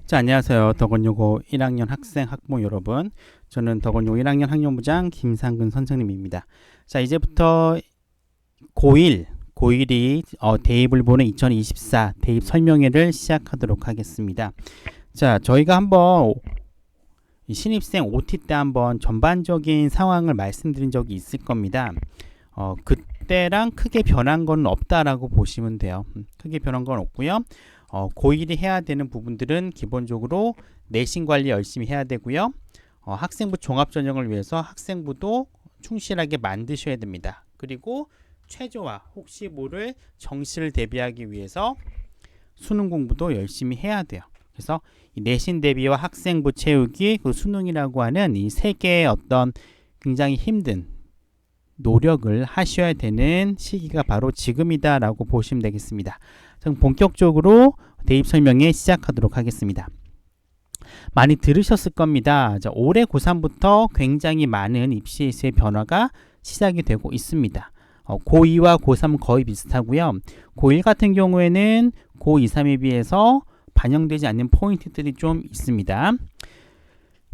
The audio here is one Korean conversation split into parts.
자, 안녕하세요. 덕원여고 1학년 학생 학부모 여러분. 저는 덕원여고 1학년 학년부장 김상근 선생님입니다. 자, 이제부터 고1이 대입을 보는 2024 대입 설명회를 시작하도록 하겠습니다. 자, 저희가 한번 신입생 OT 때 한번 전반적인 상황을 말씀드린 적이 있을 겁니다. 그때랑 크게 변한 건 없다라고 보시면 돼요. 크게 변한 건 없고요. 고1이 해야 되는 부분들은 기본적으로 내신 관리 열심히 해야 되고요. 학생부 종합전형을 위해서 학생부도 충실하게 만드셔야 됩니다. 그리고 최저화 혹시 모를 정시를 대비하기 위해서 수능 공부도 열심히 해야 돼요. 그래서 이 내신 대비와 학생부 채우기, 그 수능이라고 하는 이 세 개의 어떤 굉장히 힘든 노력을 하셔야 되는 시기가 바로 지금이다라고 보시면 되겠습니다. 그럼 본격적으로 대입 설명회 시작하도록 하겠습니다. 많이 들으셨을 겁니다. 올해 고3부터 굉장히 많은 입시에서의 변화가 시작이 되고 있습니다. 고2와 고3 거의 비슷하고요. 고1 같은 경우에는 고2, 3에 비해서 반영되지 않는 포인트들이 좀 있습니다.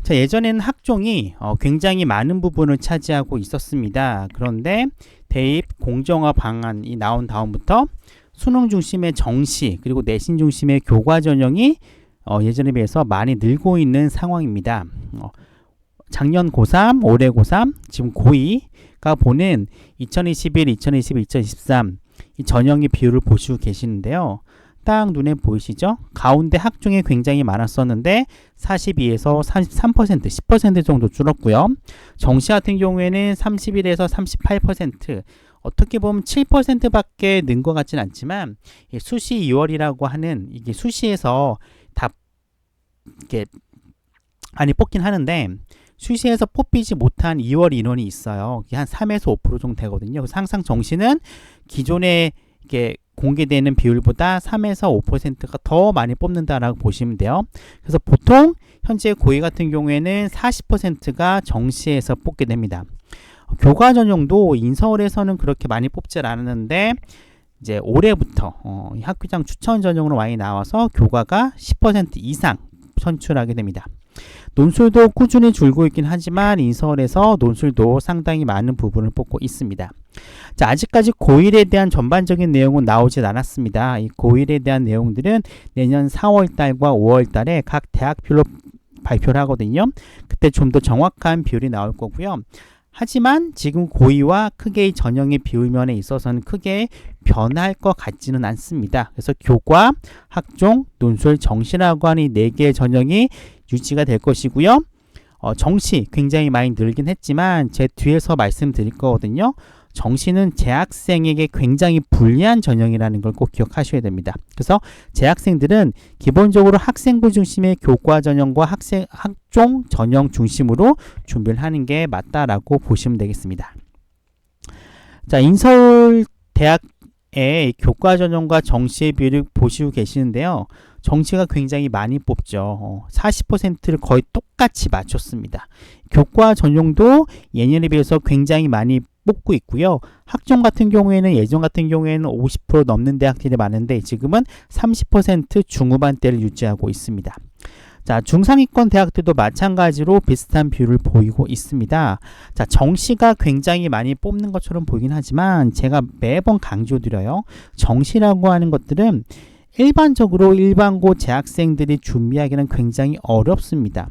자, 예전에는 학종이 굉장히 많은 부분을 차지하고 있었습니다. 그런데 대입 공정화 방안이 나온 다음부터 수능 중심의 정시 그리고 내신 중심의 교과 전형이 예전에 비해서 많이 늘고 있는 상황입니다. 작년 고3, 올해 고3, 지금 고2가 보는 2021, 2022, 2023 이 전형의 비율을 보시고 계시는데요. 딱 눈에 보이시죠? 가운데 학종이 굉장히 많았었는데 42에서 33%, 10% 정도 줄었고요. 정시 같은 경우에는 31에서 38%, 어떻게 보면 7%밖에 는 것 같진 않지만 수시 2월이라고 하는 이게 수시에서 다 이렇게 많이 뽑긴 하는데 수시에서 뽑히지 못한 2월 인원이 있어요. 한 3에서 5% 정도 되거든요. 그래서 항상 정시는 기존에 이게 공개되는 비율보다 3에서 5%가 더 많이 뽑는다라고 보시면 돼요. 그래서 보통 현재 고2 같은 경우에는 40%가 정시에서 뽑게 됩니다. 교과 전형도 인서울에서는 그렇게 많이 뽑질 않았는데 이제 올해부터 학교장 추천 전형으로 많이 나와서 교과가 10% 이상 선출하게 됩니다. 논술도 꾸준히 줄고 있긴 하지만 인서울에서 논술도 상당히 많은 부분을 뽑고 있습니다. 자, 아직까지 고1에 대한 전반적인 내용은 나오진 않았습니다. 이 고1에 대한 내용들은 내년 4월달과 5월달에 각 대학별로 발표를 하거든요. 그때 좀 더 정확한 비율이 나올 거고요. 하지만 지금 고2와 크게 이 전형의 비율면에 있어서는 크게 변할 것 같지는 않습니다. 그래서 교과, 학종, 논술, 정시라고 하는 이 4개의 전형이 유지가 될 것이고요. 정시 굉장히 많이 늘긴 했지만 제 뒤에서 말씀드릴 거거든요. 정시는 재학생에게 굉장히 불리한 전형이라는 걸 꼭 기억하셔야 됩니다. 그래서 재학생들은 기본적으로 학생부 중심의 교과 전형과 학종 전형 중심으로 준비를 하는 게 맞다라고 보시면 되겠습니다. 자, 인서울 대학의 교과 전형과 정시의 비율을 보시고 계시는데요. 정시가 굉장히 많이 뽑죠. 40%를 거의 똑같이 맞췄습니다. 교과 전형도 예년에 비해서 굉장히 많이 뽑고 있고요. 학종 같은 경우에는 예전 같은 경우에는 50% 넘는 대학들이 많은데 지금은 30% 중후반대를 유지하고 있습니다. 자, 중상위권 대학들도 마찬가지로 비슷한 비율을 보이고 있습니다. 자, 정시가 굉장히 많이 뽑는 것처럼 보이긴 하지만 제가 매번 강조드려요. 정시라고 하는 것들은 일반적으로 일반고 재학생들이 준비하기는 굉장히 어렵습니다.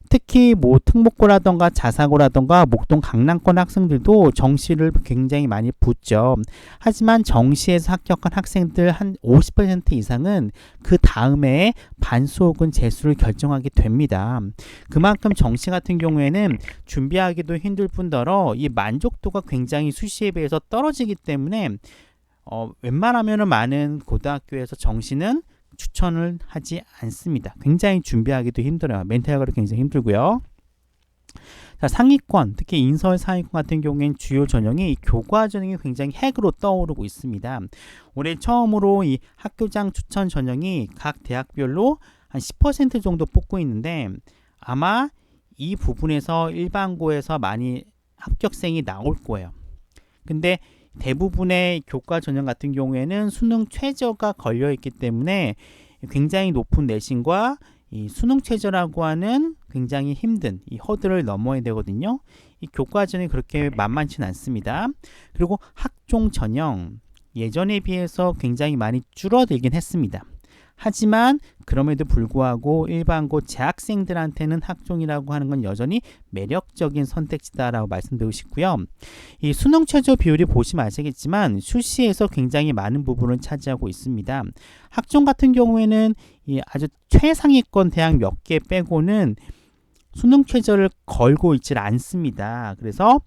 특히 뭐 특목고라던가 자사고라던가 목동 강남권 학생들도 정시를 굉장히 많이 붙죠. 하지만 정시에서 합격한 학생들 한 50% 이상은 그 다음에 반수 혹은 재수를 결정하게 됩니다. 그만큼 정시 같은 경우에는 준비하기도 힘들 뿐더러 이 만족도가 굉장히 수시에 비해서 떨어지기 때문에 웬만하면 많은 고등학교에서 정시는 추천을 하지 않습니다. 굉장히 준비하기도 힘들어요. 멘탈적으로 굉장히 힘들고요. 자, 상위권, 특히 인서울 상위권 같은 경우에는 주요 전형이 교과 전형이 굉장히 핵으로 떠오르고 있습니다. 올해 처음으로 이 학교장 추천 전형이 각 대학별로 한 10% 정도 뽑고 있는데 아마 이 부분에서 일반고에서 많이 합격생이 나올 거예요. 근데 대부분의 교과 전형 같은 경우에는 수능 최저가 걸려 있기 때문에 굉장히 높은 내신과 이 수능 최저라고 하는 굉장히 힘든 이 허들을 넘어야 되거든요. 이 교과전이 그렇게 만만치는 않습니다. 그리고 학종 전형 예전에 비해서 굉장히 많이 줄어들긴 했습니다. 하지만 그럼에도 불구하고 일반고 재학생들한테는 학종이라고 하는 건 여전히 매력적인 선택지다라고 말씀드리고 싶고요. 이 수능 최저 비율이 보시면 아시겠지만 수시에서 굉장히 많은 부분을 차지하고 있습니다. 학종 같은 경우에는 이 아주 최상위권 대학 몇 개 빼고는 수능 최저를 걸고 있질 않습니다. 그래서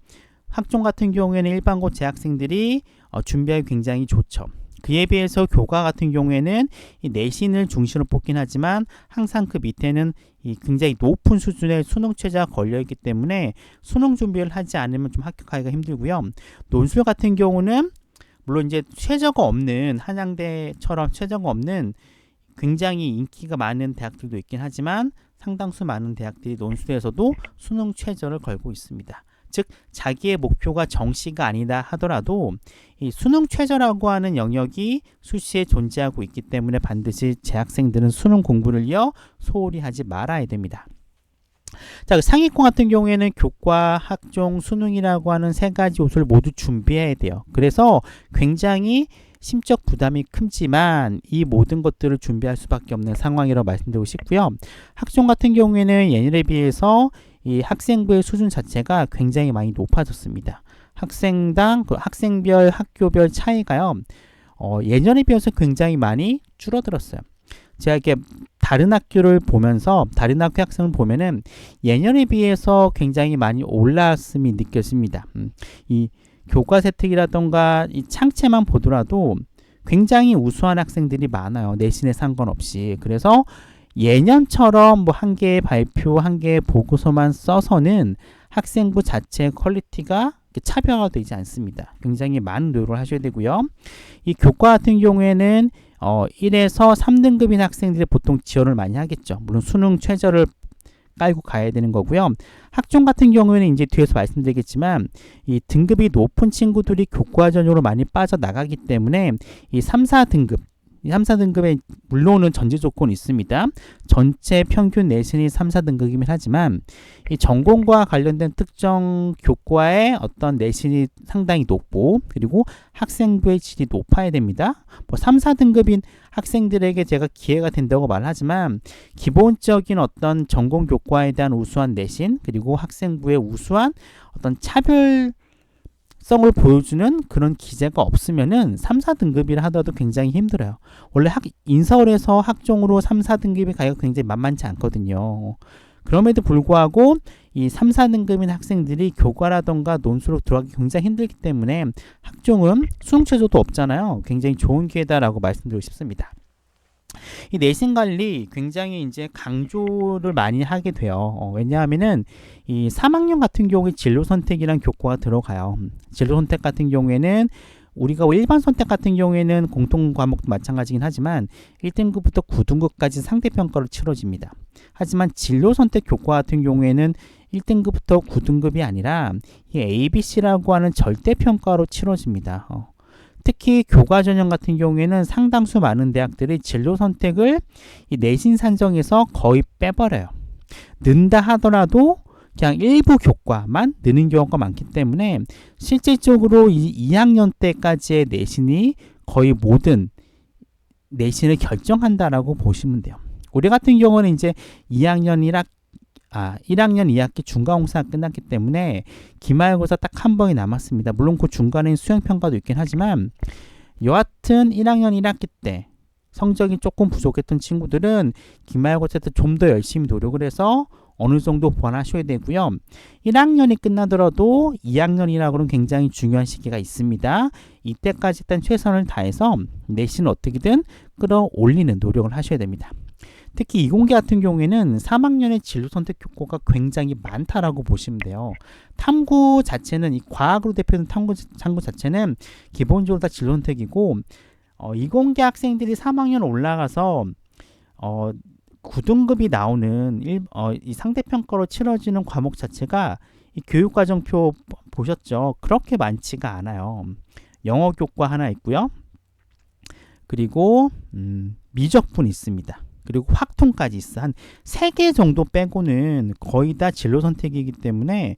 학종 같은 경우에는 일반고 재학생들이 준비하기 굉장히 좋죠. 그에 비해서 교과 같은 경우에는 이 내신을 중심으로 뽑긴 하지만 항상 그 밑에는 이 굉장히 높은 수준의 수능 최저가 걸려있기 때문에 수능 준비를 하지 않으면 좀 합격하기가 힘들고요. 논술 같은 경우는 물론 이제 최저가 없는 한양대처럼 최저가 없는 굉장히 인기가 많은 대학들도 있긴 하지만 상당수 많은 대학들이 논술에서도 수능 최저를 걸고 있습니다. 즉 자기의 목표가 정시가 아니다 하더라도 이 수능 최저라고 하는 영역이 수시에 존재하고 있기 때문에 반드시 재학생들은 수능 공부를요 소홀히 하지 말아야 됩니다. 자, 상위권 같은 경우에는 교과, 학종, 수능이라고 하는 세 가지 요소를 모두 준비해야 돼요. 그래서 굉장히 심적 부담이 크지만 이 모든 것들을 준비할 수밖에 없는 상황이라고 말씀드리고 싶고요. 학종 같은 경우에는 예년에 비해서 이 학생부의 수준 자체가 굉장히 많이 높아졌습니다. 학생당, 학생별, 학교별 차이가요. 예년에 비해서 굉장히 많이 줄어들었어요. 제가 이렇게 다른 학교를 보면서 다른 학교 학생을 보면은 예년에 비해서 굉장히 많이 올라왔음이 느껴집니다. 이 교과 세특이라던가 이 창체만 보더라도 굉장히 우수한 학생들이 많아요. 내신에 상관없이. 그래서 예년처럼 뭐 한 개의 발표, 한 개의 보고서만 써서는 학생부 자체의 퀄리티가 차별화되지 않습니다. 굉장히 많은 노력을 하셔야 되고요. 이 교과 같은 경우에는 1에서 3등급인 학생들이 보통 지원을 많이 하겠죠. 물론 수능 최저를 깔고 가야 되는 거고요. 학종 같은 경우에는 이제 뒤에서 말씀드리겠지만 이 등급이 높은 친구들이 교과 전형으로 많이 빠져나가기 때문에 이 3, 4등급 이 3, 4등급에 물론은 전제 조건이 있습니다. 전체 평균 내신이 3, 4등급이긴 하지만 이 전공과 관련된 특정 교과의 어떤 내신이 상당히 높고 그리고 학생부의 질이 높아야 됩니다. 뭐 3, 4등급인 학생들에게 제가 기회가 된다고 말하지만 기본적인 어떤 전공 교과에 대한 우수한 내신 그리고 학생부의 우수한 어떤 차별 성을 보여주는 그런 기재가 없으면은 3, 4등급이라 하더라도 굉장히 힘들어요. 원래 인서울에서 학종으로 3, 4등급이 가기가 굉장히 만만치 않거든요. 그럼에도 불구하고 이 3, 4등급인 학생들이 교과라던가 논술로 들어가기 굉장히 힘들기 때문에 학종은 수능 최저도 없잖아요. 굉장히 좋은 기회다라고 말씀드리고 싶습니다. 이 내신 관리 굉장히 이제 강조를 많이 하게 돼요. 왜냐하면은 이 3학년 같은 경우에 진로 선택이란 교과가 들어가요. 진로 선택 같은 경우에는 우리가 일반 선택 같은 경우에는 공통 과목도 마찬가지긴 하지만 1등급부터 9등급까지 상대평가로 치러집니다. 하지만 진로 선택 교과 같은 경우에는 1등급부터 9등급이 아니라 이 ABC라고 하는 절대평가로 치러집니다. 특히 교과 전형 같은 경우에는 상당수 많은 대학들이 진로 선택을 이 내신 산정에서 거의 빼버려요. 는다 하더라도 그냥 일부 교과만 느는 경우가 많기 때문에 실질적으로 이 2학년 때까지의 내신이 거의 모든 내신을 결정한다라고 보시면 돼요. 우리 같은 경우는 이제 1학년 2학기 중간고사 끝났기 때문에 기말고사 딱 한 번이 남았습니다. 물론 그 중간에 수행평가도 있긴 하지만 여하튼 1학년 1학기 때 성적이 조금 부족했던 친구들은 기말고사 때 좀 더 열심히 노력을 해서 어느 정도 보완하셔야 되고요. 1학년이 끝나더라도 2학년이라고는 굉장히 중요한 시기가 있습니다. 이때까지 일단 최선을 다해서 내신을 어떻게든 끌어올리는 노력을 하셔야 됩니다. 특히 이공계 같은 경우에는 3학년의 진로 선택 교과가 굉장히 많다라고 보시면 돼요. 탐구 자체는 이 과학으로 대표되는 탐구 자체는 기본적으로 다 진로 선택이고 이공계 학생들이 3학년 올라가서 9등급이 나오는 이 상대평가로 치러지는 과목 자체가 이 교육과정표 보셨죠? 그렇게 많지가 않아요. 영어 교과 하나 있고요. 그리고 미적분 있습니다. 그리고 확통까지 있어. 한 3개 정도 빼고는 거의 다 진로 선택이기 때문에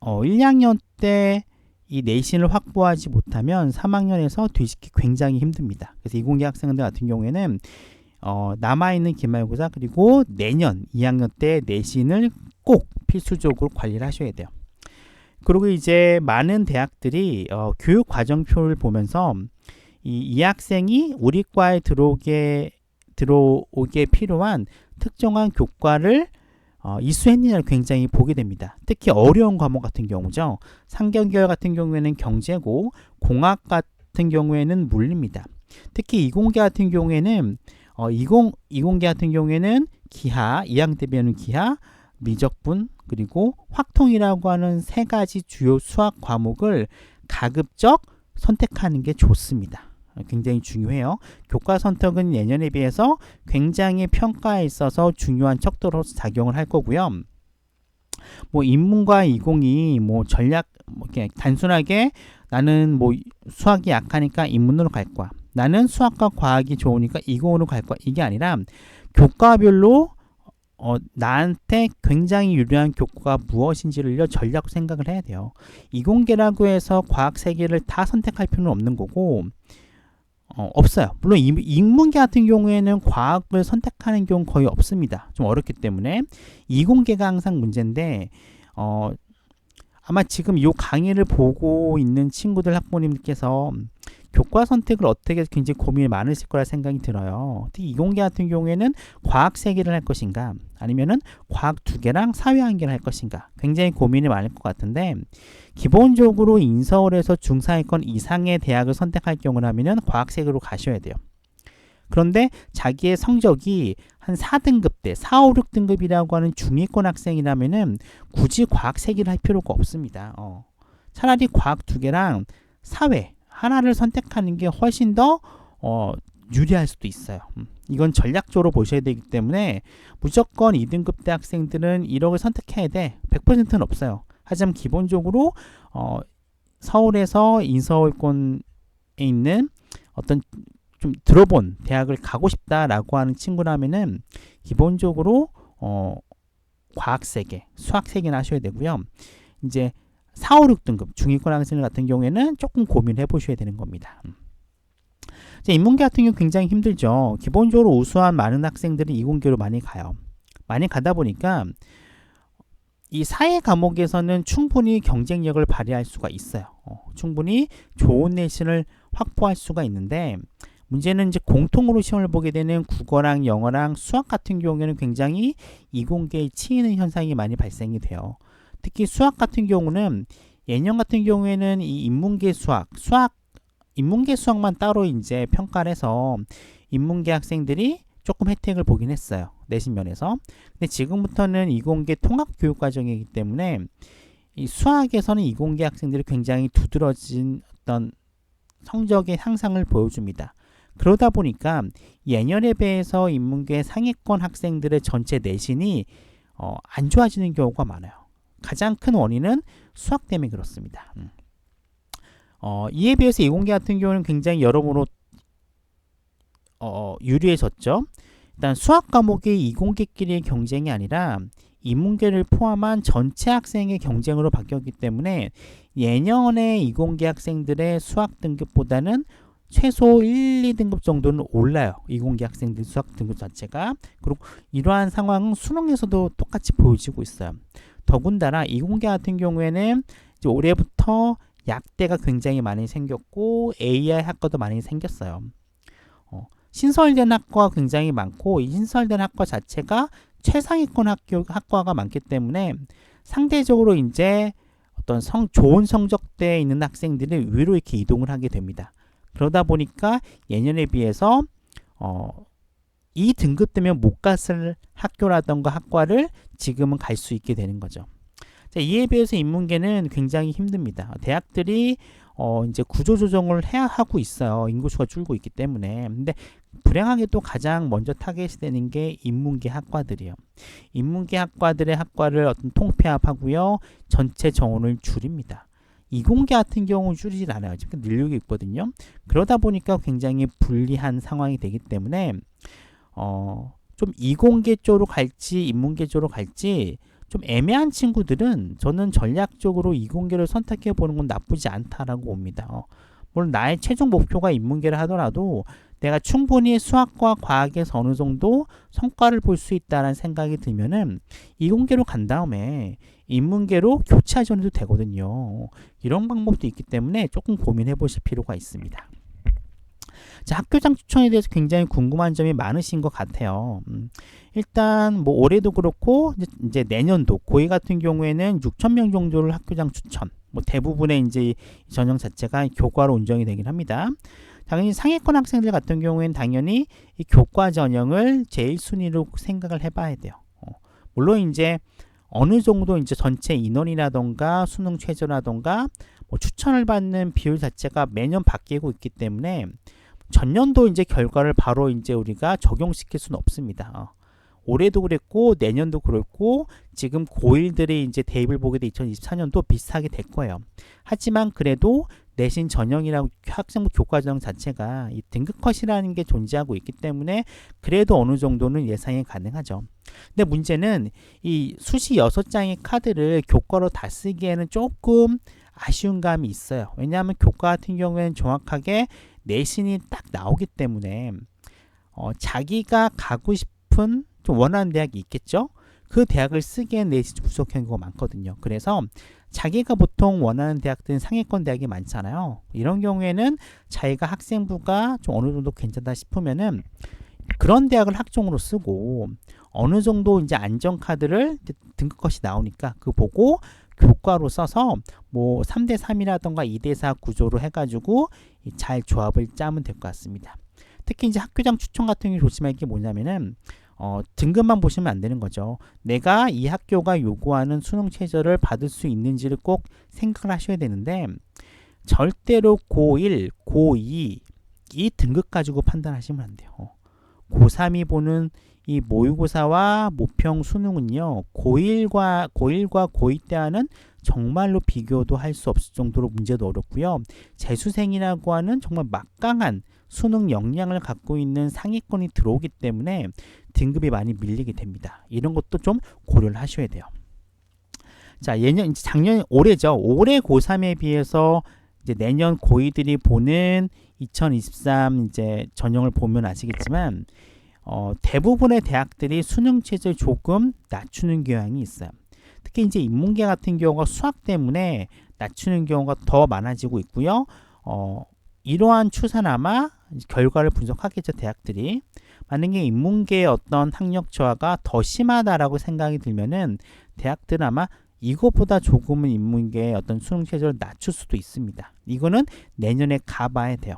1, 2학년 때 이 내신을 확보하지 못하면 3학년에서 뒤집기 굉장히 힘듭니다. 그래서 이공계 학생들 같은 경우에는 남아있는 기말고사 그리고 내년 2학년 때 내신을 꼭 필수적으로 관리를 하셔야 돼요. 그리고 이제 많은 대학들이 교육 과정표를 보면서 이 학생이 우리 과에 들어오게 필요한 특정한 교과를 이수했느냐를 굉장히 보게 됩니다. 특히 어려운 과목 같은 경우죠. 상경계열 같은 경우에는 경제고 공학 같은 경우에는 물리입니다. 특히 이공계 같은 경우에는 이공계 같은 경우에는 기하, 2학년 때 배우는 기하, 미적분 그리고 확통이라고 하는 3가지 주요 수학 과목을 가급적 선택하는 게 좋습니다. 굉장히 중요해요. 교과 선택은 예년에 비해서 굉장히 평가에 있어서 중요한 척도로 작용을 할 거고요. 뭐 인문과 이공이 뭐 전략 이렇게 단순하게 나는 뭐 수학이 약하니까 인문으로 갈 거야. 나는 수학과 과학이 좋으니까 이공으로 갈 거야. 이게 아니라 교과별로 나한테 굉장히 유리한 교과가 무엇인지를 전략 생각을 해야 돼요. 이공계라고 해서 과학 세계를 다 선택할 필요는 없는 거고 없어요. 물론 인문계 같은 경우에는 과학을 선택하는 경우 거의 없습니다. 좀 어렵기 때문에 이공계가 항상 문제인데 아마 지금 이 강의를 보고 있는 친구들 학부모님께서 교과 선택을 어떻게 굉장히 고민이 많으실 거라 생각이 들어요. 특히 이공계 같은 경우에는 과학 3개를 할 것인가 아니면은 과학 2개랑 사회 1개를 할 것인가 굉장히 고민이 많을 것 같은데 기본적으로 인서울에서 중상위권 이상의 대학을 선택할 경우라면은 과학 3개로 가셔야 돼요. 그런데 자기의 성적이 한 4등급대, 4, 5, 6등급이라고 하는 중위권 학생이라면은 굳이 과학 3개를 할 필요가 없습니다. 차라리 과학 2개랑 사회 하나를 선택하는 게 훨씬 더 유리할 수도 있어요. 이건 전략적으로 보셔야 되기 때문에 무조건 2등급 대 학생들은 1억을 선택해야 돼. 100%는 없어요. 하지만 기본적으로 서울에서 인서울권에 있는 어떤 좀 들어본 대학을 가고 싶다라고 하는 친구라면은 기본적으로 과학 3개, 수학 3개나 하셔야 되고요. 이제 4, 5, 6등급 중위권 학생 같은 경우에는 조금 고민해 보셔야 되는 겁니다. 인문계 같은 경우 굉장히 힘들죠. 기본적으로 우수한 많은 학생들이 이공계로 많이 가요. 많이 가다 보니까 이 사회 과목에서는 충분히 경쟁력을 발휘할 수가 있어요. 충분히 좋은 내신을 확보할 수가 있는데 문제는 이제 공통으로 시험을 보게 되는 국어랑 영어랑 수학 같은 경우에는 굉장히 이공계에 치이는 현상이 많이 발생이 돼요. 특히 수학 같은 경우는 예년 같은 경우에는 이 인문계 인문계 수학만 따로 이제 평가를 해서 인문계 학생들이 조금 혜택을 보긴 했어요. 내신 면에서. 근데 지금부터는 이공계 통합 교육 과정이기 때문에 이 수학에서는 이공계 학생들이 굉장히 두드러진 어떤 성적의 향상을 보여줍니다. 그러다 보니까 예년에 비해서 인문계 상위권 학생들의 전체 내신이 안 좋아지는 경우가 많아요. 가장 큰 원인은 수학 때문에 그렇습니다. 이에 비해서 이공계 같은 경우는 굉장히 여러모로 유리해졌죠. 일단 수학 과목이 이공계끼리의 경쟁이 아니라 인문계를 포함한 전체 학생의 경쟁으로 바뀌었기 때문에 예년의 이공계 학생들의 수학 등급보다는 최소 1, 2등급 정도는 올라요. 이공계 학생들 수학 등급 자체가. 그리고 이러한 상황은 수능에서도 똑같이 보여지고 있어요. 더군다나 이공계 같은 경우에는 이제 올해부터 약대가 굉장히 많이 생겼고 AI 학과도 많이 생겼어요. 신설된 학과가 굉장히 많고 이 신설된 학과 자체가 최상위권 학과가 많기 때문에 상대적으로 이제 어떤 좋은 성적대에 있는 학생들이 위로 이렇게 이동을 하게 됩니다. 그러다 보니까 예년에 비해서 이 등급 되면 못 갔을 학교라던가 학과를 지금은 갈 수 있게 되는 거죠. 자, 이에 비해서 인문계는 굉장히 힘듭니다. 대학들이 이제 구조조정을 해야 하고 있어요. 인구수가 줄고 있기 때문에. 근데 불행하게도 가장 먼저 타겟이 되는 게 인문계 학과들이에요. 인문계 학과들의 학과를 어떤 통폐합하고요. 전체 정원을 줄입니다. 이공계 같은 경우 줄이질 않아요. 지금 늘리고 있거든요. 그러다 보니까 굉장히 불리한 상황이 되기 때문에 좀 이공계 쪽으로 갈지 인문계 쪽으로 갈지 좀 애매한 친구들은 저는 전략적으로 이공계를 선택해 보는 건 나쁘지 않다라고 봅니다. 물론 나의 최종 목표가 인문계를 하더라도 내가 충분히 수학과 과학에서 어느 정도 성과를 볼 수 있다는 생각이 들면은 이공계로 간 다음에 인문계로 교차전해도 되거든요. 이런 방법도 있기 때문에 조금 고민해 보실 필요가 있습니다. 자, 학교장 추천에 대해서 굉장히 궁금한 점이 많으신 것 같아요. 일단 뭐 올해도 그렇고 이제 내년도 고2 같은 경우에는 6,000명 정도를 학교장 추천. 뭐 대부분의 이제 전형 자체가 교과로 운영이 되긴 합니다. 당연히 상위권 학생들 같은 경우에는 당연히 이 교과 전형을 제일 순위로 생각을 해봐야 돼요. 물론 이제 어느 정도 이제 전체 인원이라던가 수능 최저라던가 뭐 추천을 받는 비율 자체가 매년 바뀌고 있기 때문에 전년도 이제 결과를 바로 이제 우리가 적용시킬 수는 없습니다. 올해도 그랬고 내년도 그렇고 지금 고1들이 이제 대입을 보게 돼 2024년도 비슷하게 될 거예요. 하지만 그래도 내신 전형이라고 학생부 교과 전형 자체가 이 등급 컷이라는 게 존재하고 있기 때문에 그래도 어느 정도는 예상이 가능하죠. 근데 문제는 이 수시 6장의 카드를 교과로 다 쓰기에는 조금 아쉬운 감이 있어요. 왜냐하면 교과 같은 경우에는 정확하게 내신이 딱 나오기 때문에 자기가 가고 싶은 좀 원하는 대학이 있겠죠. 그 대학을 쓰기엔 내신이 부족한 경우가 많거든요. 그래서 자기가 보통 원하는 대학들은 상위권 대학이 많잖아요. 이런 경우에는 자기가 학생부가 좀 어느 정도 괜찮다 싶으면은 그런 대학을 학종으로 쓰고 어느 정도 이제 안전카드를 등급 컷이 나오니까 그거 보고 교과로 써서 뭐 3대3이라던가 2대4 구조로 해가지고 잘 조합을 짜면 될 것 같습니다. 특히 이제 학교장 추천 같은 경우 조심할 게 뭐냐면은 등급만 보시면 안 되는 거죠. 내가 이 학교가 요구하는 수능 최저를 받을 수 있는지를 꼭 생각을 하셔야 되는데 절대로 고1, 고2 이 등급 가지고 판단하시면 안 돼요. 고3이 보는 이 모의고사와 모평 수능은요. 고1과 고2 때 하는 정말로 비교도 할 수 없을 정도로 문제도 어렵고요. 재수생이라고 하는 정말 막강한 수능 역량을 갖고 있는 상위권이 들어오기 때문에 등급이 많이 밀리게 됩니다. 이런 것도 좀 고려를 하셔야 돼요. 자, 작년 올해죠. 올해 고3에 비해서 이제 내년 고2들이 보는 2023 이제 전형을 보면 아시겠지만 대부분의 대학들이 수능 체제를 조금 낮추는 경향이 있어요. 특히 이제 인문계 같은 경우가 수학 때문에 낮추는 경우가 더 많아지고 있고요. 이러한 추세는 아마 결과를 분석하겠죠, 대학들이. 만약에 인문계의 어떤 학력 저하가 더 심하다라고 생각이 들면은 대학들은 아마 이것보다 조금은 인문계의 어떤 수능 최저를 낮출 수도 있습니다. 이거는 내년에 가봐야 돼요.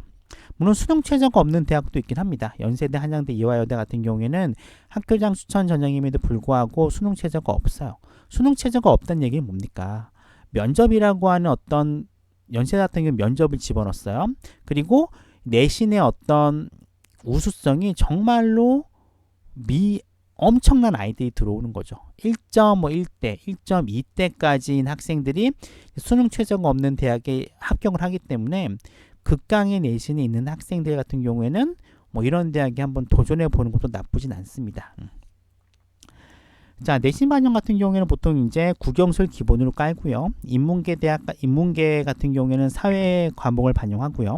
물론 수능 최저가 없는 대학도 있긴 합니다. 연세대, 한양대, 이화여대 같은 경우에는 학교장 추천 전형임에도 불구하고 수능 최저가 없어요. 수능 최저가 없다는 얘기는 뭡니까? 면접이라고 하는 어떤 연세대 같은 경우 면접을 집어넣었어요. 그리고 내신의 어떤 우수성이 정말로 엄청난 아이들이 들어오는 거죠. 1.1대, 1.2대까지인 학생들이 수능 최저가 없는 대학에 합격을 하기 때문에 극강의 내신이 있는 학생들 같은 경우에는 뭐 이런 대학에 한번 도전해 보는 것도 나쁘진 않습니다. 자, 내신 반영 같은 경우에는 보통 이제 국영수를 기본으로 깔고요. 인문계 같은 경우에는 사회 과목을 반영하고요.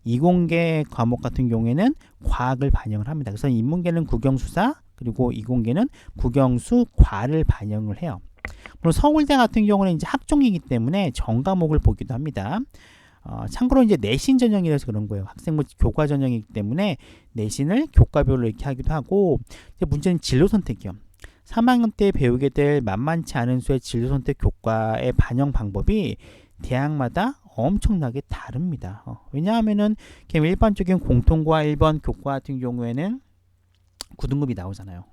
이공계 과목 같은 경우에는 과학을 반영을 합니다. 그래서 인문계는 국영수사, 그리고 이공계는 국영수과를 반영을 해요. 물론 서울대 같은 경우는 이제 학종이기 때문에 전 과목을 보기도 합니다. 참고로 이제 내신 전형이라서 그런 거예요. 학생부 교과 전형이기 때문에 내신을 교과별로 이렇게 하기도 하고, 이제 문제는 진로 선택이요. 3학년 때 배우게 될 만만치 않은 수의 진로 선택 교과의 반영 방법이 대학마다 엄청나게 다릅니다. 왜냐하면은 일반적인 공통과 1번 교과 같은 경우에는 9등급이 나오잖아요.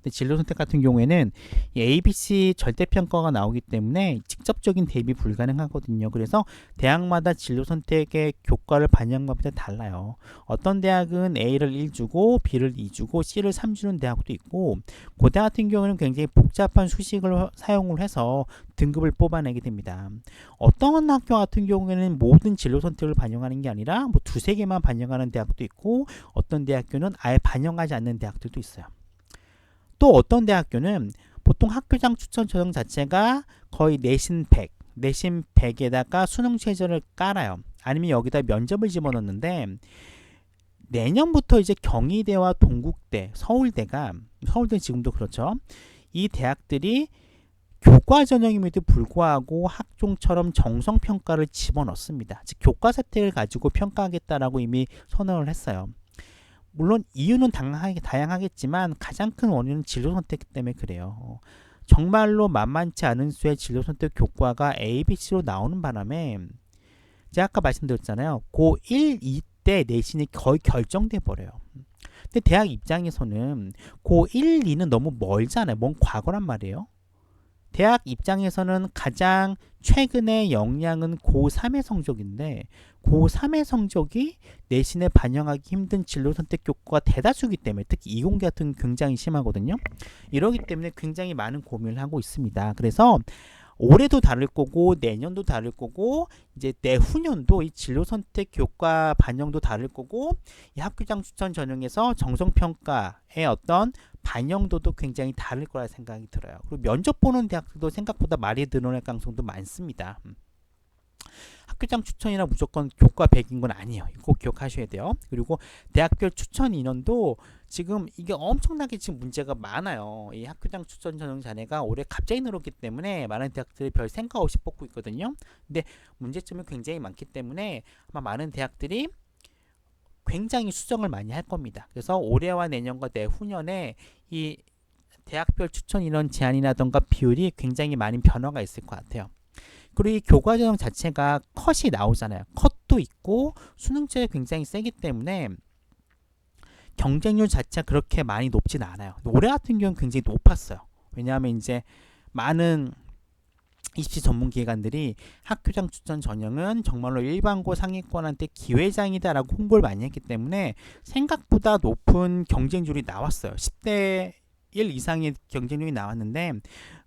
때 진로 선택 같은 경우에는 이 ABC 절대평가가 나오기 때문에 직접적인 대입이 불가능하거든요. 그래서 대학마다 진로 선택의 교과를 반영 방법이 달라요. 어떤 대학은 A를 1 주고 B를 2 주고 C를 3 주는 대학도 있고, 고대 같은 경우는 굉장히 복잡한 수식을 사용을 해서 등급을 뽑아내게 됩니다. 어떤 학교 같은 경우에는 모든 진로 선택을 반영하는 게 아니라 뭐 두세 개만 반영하는 대학도 있고, 어떤 대학교는 아예 반영하지 않는 대학들도 있어요. 또 어떤 대학교는 보통 학교장 추천 전형 자체가 거의 내신 100, 내신 100에다가 수능 최저를 깔아요. 아니면 여기다 면접을 집어넣는데, 내년부터 이제 경희대와 동국대, 서울대 지금도 그렇죠. 이 대학들이 교과 전형임에도 불구하고 학종처럼 정성평가를 집어넣습니다. 즉 교과사택을 가지고 평가하겠다라고 이미 선언을 했어요. 물론 이유는 다양하겠지만 가장 큰 원인은 진로선택 때문에 그래요. 정말로 만만치 않은 수의 진로선택 교과가 A, B, C로 나오는 바람에 제가 아까 말씀드렸잖아요. 고1, 2 때 내신이 거의 결정돼 버려요. 근데 대학 입장에서는 고1, 2는 너무 멀잖아요. 먼 과거란 말이에요. 대학 입장에서는 가장 최근의 역량은 고3의 성적인데, 고3의 성적이 내신에 반영하기 힘든 진로 선택 교과가 대다수이기 때문에, 특히 이공계 같은 굉장히 심하거든요. 이러기 때문에 굉장히 많은 고민을 하고 있습니다. 그래서 올해도 다를 거고 내년도 다를 거고 이제 내후년도 이 진로 선택 교과 반영도 다를 거고, 이 학교장 추천 전형에서 정성평가의 어떤 반영도도 굉장히 다를 거라 생각이 들어요. 그리고 면접 보는 대학들도 생각보다 많이 늘어날 가능성도 많습니다. 학교장 추천이라 무조건 교과 100인 건 아니에요. 꼭 기억하셔야 돼요. 그리고 대학별 추천 인원도 지금 이게 엄청나게 지금 문제가 많아요. 이 학교장 추천 전형 자네가 올해 갑자기 늘었기 때문에 많은 대학들이 별 생각 없이 뽑고 있거든요. 근데 문제점이 굉장히 많기 때문에 아마 많은 대학들이 굉장히 수정을 많이 할 겁니다. 그래서 올해와 내년과 내후년에 이 대학별 추천 인원 제한이라던가 비율이 굉장히 많은 변화가 있을 것 같아요. 그리고 이 교과 전형 자체가 컷이 나오잖아요. 컷도 있고 수능제가 굉장히 세기 때문에 경쟁률 자체가 그렇게 많이 높진 않아요. 올해 같은 경우는 굉장히 높았어요. 왜냐하면 이제 많은 입시 전문 기관들이 학교장 추천 전형은 정말로 일반고 상위권한테 기회장이다라고 홍보를 많이 했기 때문에 생각보다 높은 경쟁률이 나왔어요. 10대 1 이상의 경쟁률이 나왔는데,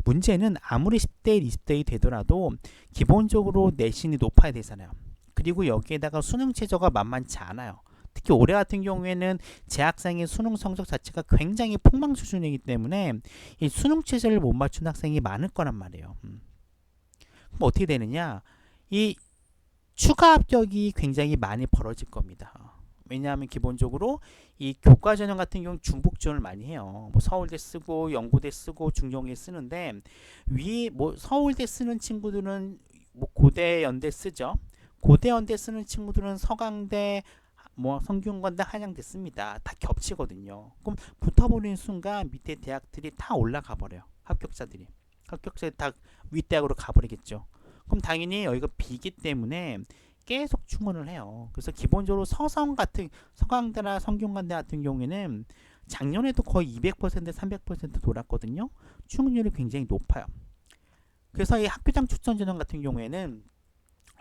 문제는 아무리 10대 1, 20대 1이 되더라도 기본적으로 내신이 높아야 되잖아요. 그리고 여기에다가 수능 최저가 만만치 않아요. 특히 올해 같은 경우에는 재학생의 수능 성적 자체가 굉장히 폭망 수준이기 때문에 이 수능 최저를 못 맞춘 학생이 많을 거란 말이에요. 그럼 어떻게 되느냐? 이 추가 합격이 굉장히 많이 벌어질 겁니다. 왜냐하면 기본적으로 이 교과 전형 같은 경우는 중복 지원을 많이 해요. 뭐 서울대 쓰고 연고대 쓰고 중경에 쓰는데, 뭐 서울대 쓰는 친구들은 뭐 고대 연대 쓰죠. 고대 연대 쓰는 친구들은 서강대, 뭐 성균관대, 한양대 씁니다. 다 겹치거든요. 그럼 붙어버리는 순간 밑에 대학들이 다 올라가 버려요. 합격자들이 다 윗대학으로 가버리겠죠. 그럼 당연히 여기가 비기 때문에 계속 충원을 해요. 그래서 기본적으로 서강대나 성균관대 같은 경우에는 작년에도 거의 200%, 300% 돌았거든요. 충원율이 굉장히 높아요. 그래서 이 학교장 추천 전형 같은 경우에는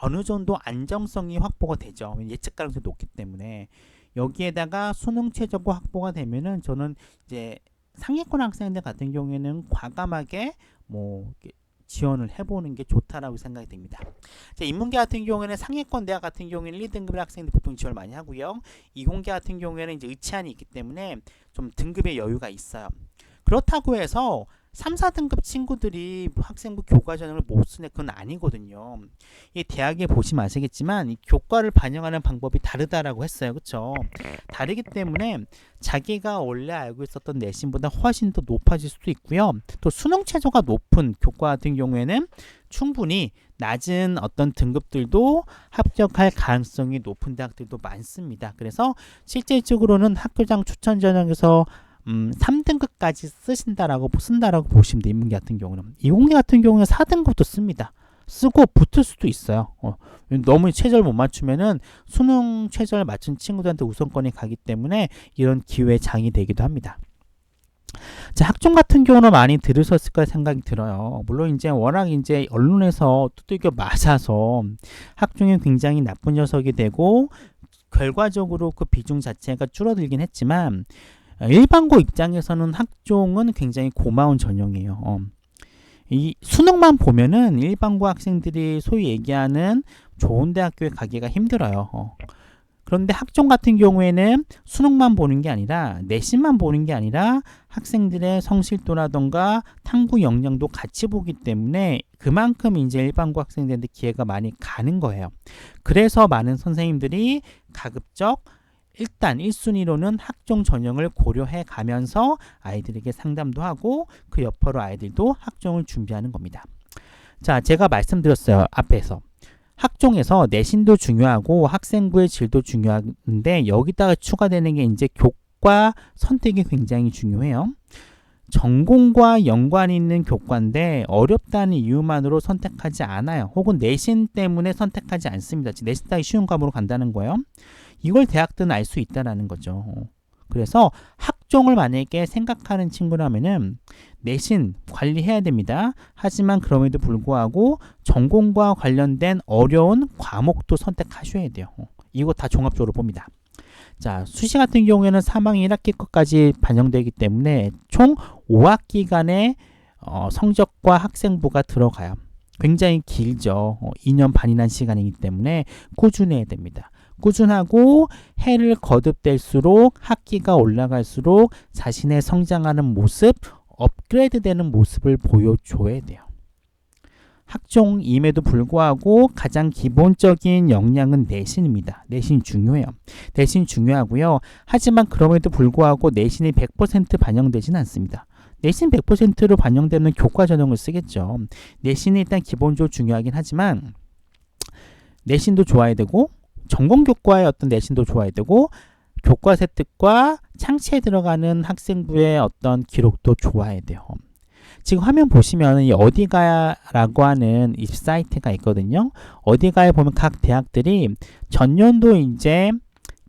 어느 정도 안정성이 확보가 되죠. 예측 가능성이 높기 때문에. 여기에다가 수능 최저가 확보가 되면은 저는 이제 상위권 학생들 같은 경우에는 과감하게 뭐 지원을 해보는 게 좋다라고 생각이 됩니다. 자, 인문계 같은 경우에는 상위권 대학 같은 경우에는 1등급의 학생들 보통 지원을 많이 하고요. 이공계 같은 경우에는 이제 의체한이 있기 때문에 좀 등급의 여유가 있어요. 그렇다고 해서 3, 4등급 친구들이 학생부 교과 전형을 못 쓰는 건 아니거든요. 이 대학에 보시면 아시겠지만 이 교과를 반영하는 방법이 다르다라고 했어요. 그렇죠? 다르기 때문에 자기가 원래 알고 있었던 내신보다 훨씬 더 높아질 수도 있고요. 또 수능 최저가 높은 교과 같은 경우에는 충분히 낮은 어떤 등급들도 합격할 가능성이 높은 대학들도 많습니다. 그래서 실질적으로는 학교장 추천 전형에서 3등급까지 쓴다라고 보시면 돼요. 인문계 같은 경우는. 이공계 같은 경우는 4등급도 씁니다. 쓰고 붙을 수도 있어요. 너무 최저를 못 맞추면은 수능 최저를 맞춘 친구들한테 우선권이 가기 때문에 이런 기회장이 되기도 합니다. 자, 학종 같은 경우는 많이 들으셨을 까 생각이 들어요. 물론 이제 워낙 이제 언론에서 두들겨 맞아서 학종이 굉장히 나쁜 녀석이 되고 결과적으로 그 비중 자체가 줄어들긴 했지만 일반고 입장에서는 학종은 굉장히 고마운 전형이에요. 이 수능만 보면은 일반고 학생들이 소위 얘기하는 좋은 대학교에 가기가 힘들어요. 그런데 학종 같은 경우에는 수능만 보는 게 아니라 내신만 보는 게 아니라 학생들의 성실도라던가 탐구 역량도 같이 보기 때문에 그만큼 이제 일반고 학생들한테 기회가 많이 가는 거예요. 그래서 많은 선생님들이 가급적 일단 1순위로는 학종 전형을 고려해 가면서 아이들에게 상담도 하고 그 여파로 아이들도 학종을 준비하는 겁니다. 자, 제가 말씀드렸어요. 앞에서. 학종에서 내신도 중요하고 학생부의 질도 중요한데 여기다가 추가되는 게 이제 교과 선택이 굉장히 중요해요. 전공과 연관 있는 교과인데 어렵다는 이유만으로 선택하지 않아요. 혹은 내신 때문에 선택하지 않습니다. 내신 따위 쉬운 과목으로 간다는 거예요. 이걸 대학들은 알 수 있다는 거죠. 그래서 학종을 만약에 생각하는 친구라면은 내신 관리해야 됩니다. 하지만 그럼에도 불구하고 전공과 관련된 어려운 과목도 선택하셔야 돼요. 이거 다 종합적으로 봅니다. 자, 수시 같은 경우에는 3학년 1학기 것까지 반영되기 때문에 총 5학기간의 성적과 학생부가 들어가요. 굉장히 길죠. 2년 반이라는 시간이기 때문에 꾸준해야 됩니다. 꾸준하고 해를 거듭될수록 학기가 올라갈수록 자신의 성장하는 모습, 업그레이드 되는 모습을 보여줘야 돼요. 학종임에도 불구하고 가장 기본적인 역량은 내신입니다. 내신 중요해요. 내신 중요하고요. 하지만 그럼에도 불구하고 내신이 100% 반영되지는 않습니다. 내신 100%로 반영되는 교과 전형을 쓰겠죠. 내신이 일단 기본적으로 중요하긴 하지만 내신도 좋아야 되고 전공 교과의 어떤 내신도 좋아야 되고 교과 세특과 창치에 들어가는 학생부의 어떤 기록도 좋아야 돼요. 지금 화면 보시면 이 어디가라고 하는 이 사이트가 있거든요. 어디가에 보면 각 대학들이 전년도 이제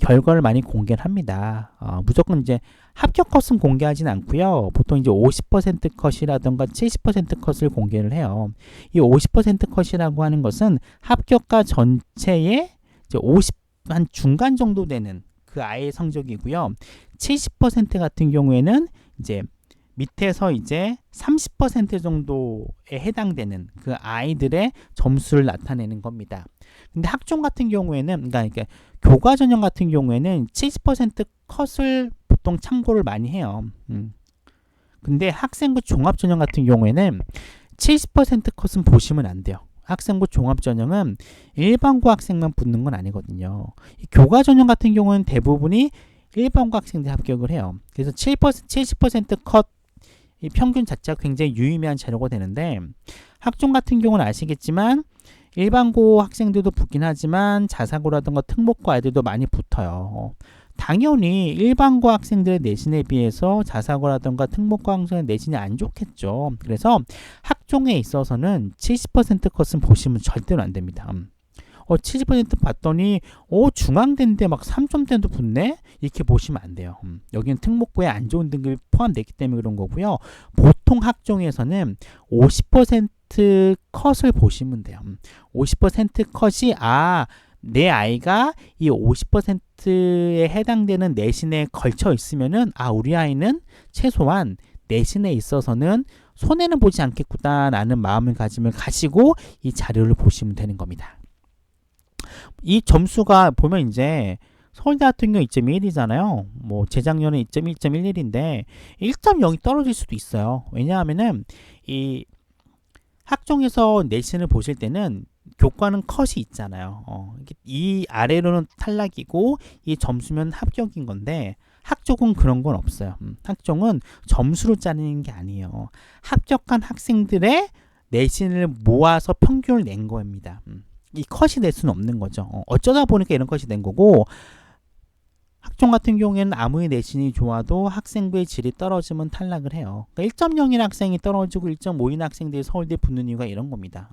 결과를 많이 공개를 합니다. 무조건 이제 합격 컷은 공개하진 않고요. 보통 이제 50% 컷이라던가 70% 컷을 공개를 해요. 이 50% 컷이라고 하는 것은 합격과 전체의 이제 50한 중간 정도 되는 그 아이의 성적이고요. 70% 같은 경우에는 이제 밑에서 이제 30% 정도에 해당되는 그 아이들의 점수를 나타내는 겁니다. 근데 학종 같은 경우에는 그러니까 교과 전형 같은 경우에는 70% 컷을 보통 참고를 많이 해요. 근데 학생부 종합 전형 같은 경우에는 70% 컷은 보시면 안 돼요. 학생부 종합 전형은 일반고 학생만 붙는 건 아니거든요. 이 교과 전형 같은 경우는 대부분이 일반고 학생들이 합격을 해요. 그래서 70% 컷 이 평균 자체가 굉장히 유의미한 자료가 되는데 학종 같은 경우는 아시겠지만 일반고 학생들도 붙긴 하지만 자사고라든가 특목고 아이들도 많이 붙어요. 당연히 일반고 학생들의 내신에 비해서 자사고라든가 특목고 학생의 내신이 안 좋겠죠. 그래서 학종에 있어서는 70% 컷은 보시면 절대로 안 됩니다. 70% 봤더니 중앙대인데 막 3점대도 붙네? 이렇게 보시면 안 돼요. 여기는 특목고에 안 좋은 등급이 포함되기 때문에 그런 거고요. 보통 학종에서는 50% 컷을 보시면 돼요. 50% 컷이 내 아이가 이 50%에 해당되는 내신에 걸쳐 있으면은 우리 아이는 최소한 내신에 있어서는 손해는 보지 않겠구나라는 마음을 가지고 이 자료를 보시면 되는 겁니다. 이 점수가 보면 이제 서울대 같은 경우 2.1이잖아요. 뭐 재작년에 2.1, 2.11인데 1.0이 떨어질 수도 있어요. 왜냐하면은 이 학종에서 내신을 보실 때는 교과는 컷이 있잖아요. 이 아래로는 탈락이고 이 점수면 합격인 건데 학종은 그런 건 없어요. 학종은 점수로 짜르는 게 아니에요. 합격한 학생들의 내신을 모아서 평균을 낸 겁니다. 이 컷이 될 수는 없는 거죠. 어쩌다 보니까 이런 컷이 된 거고 학종 같은 경우에는 아무리 내신이 좋아도 학생부의 질이 떨어지면 탈락을 해요. 그러니까 1.0인 학생이 떨어지고 1.5인 학생들이 서울대에 붙는 이유가 이런 겁니다.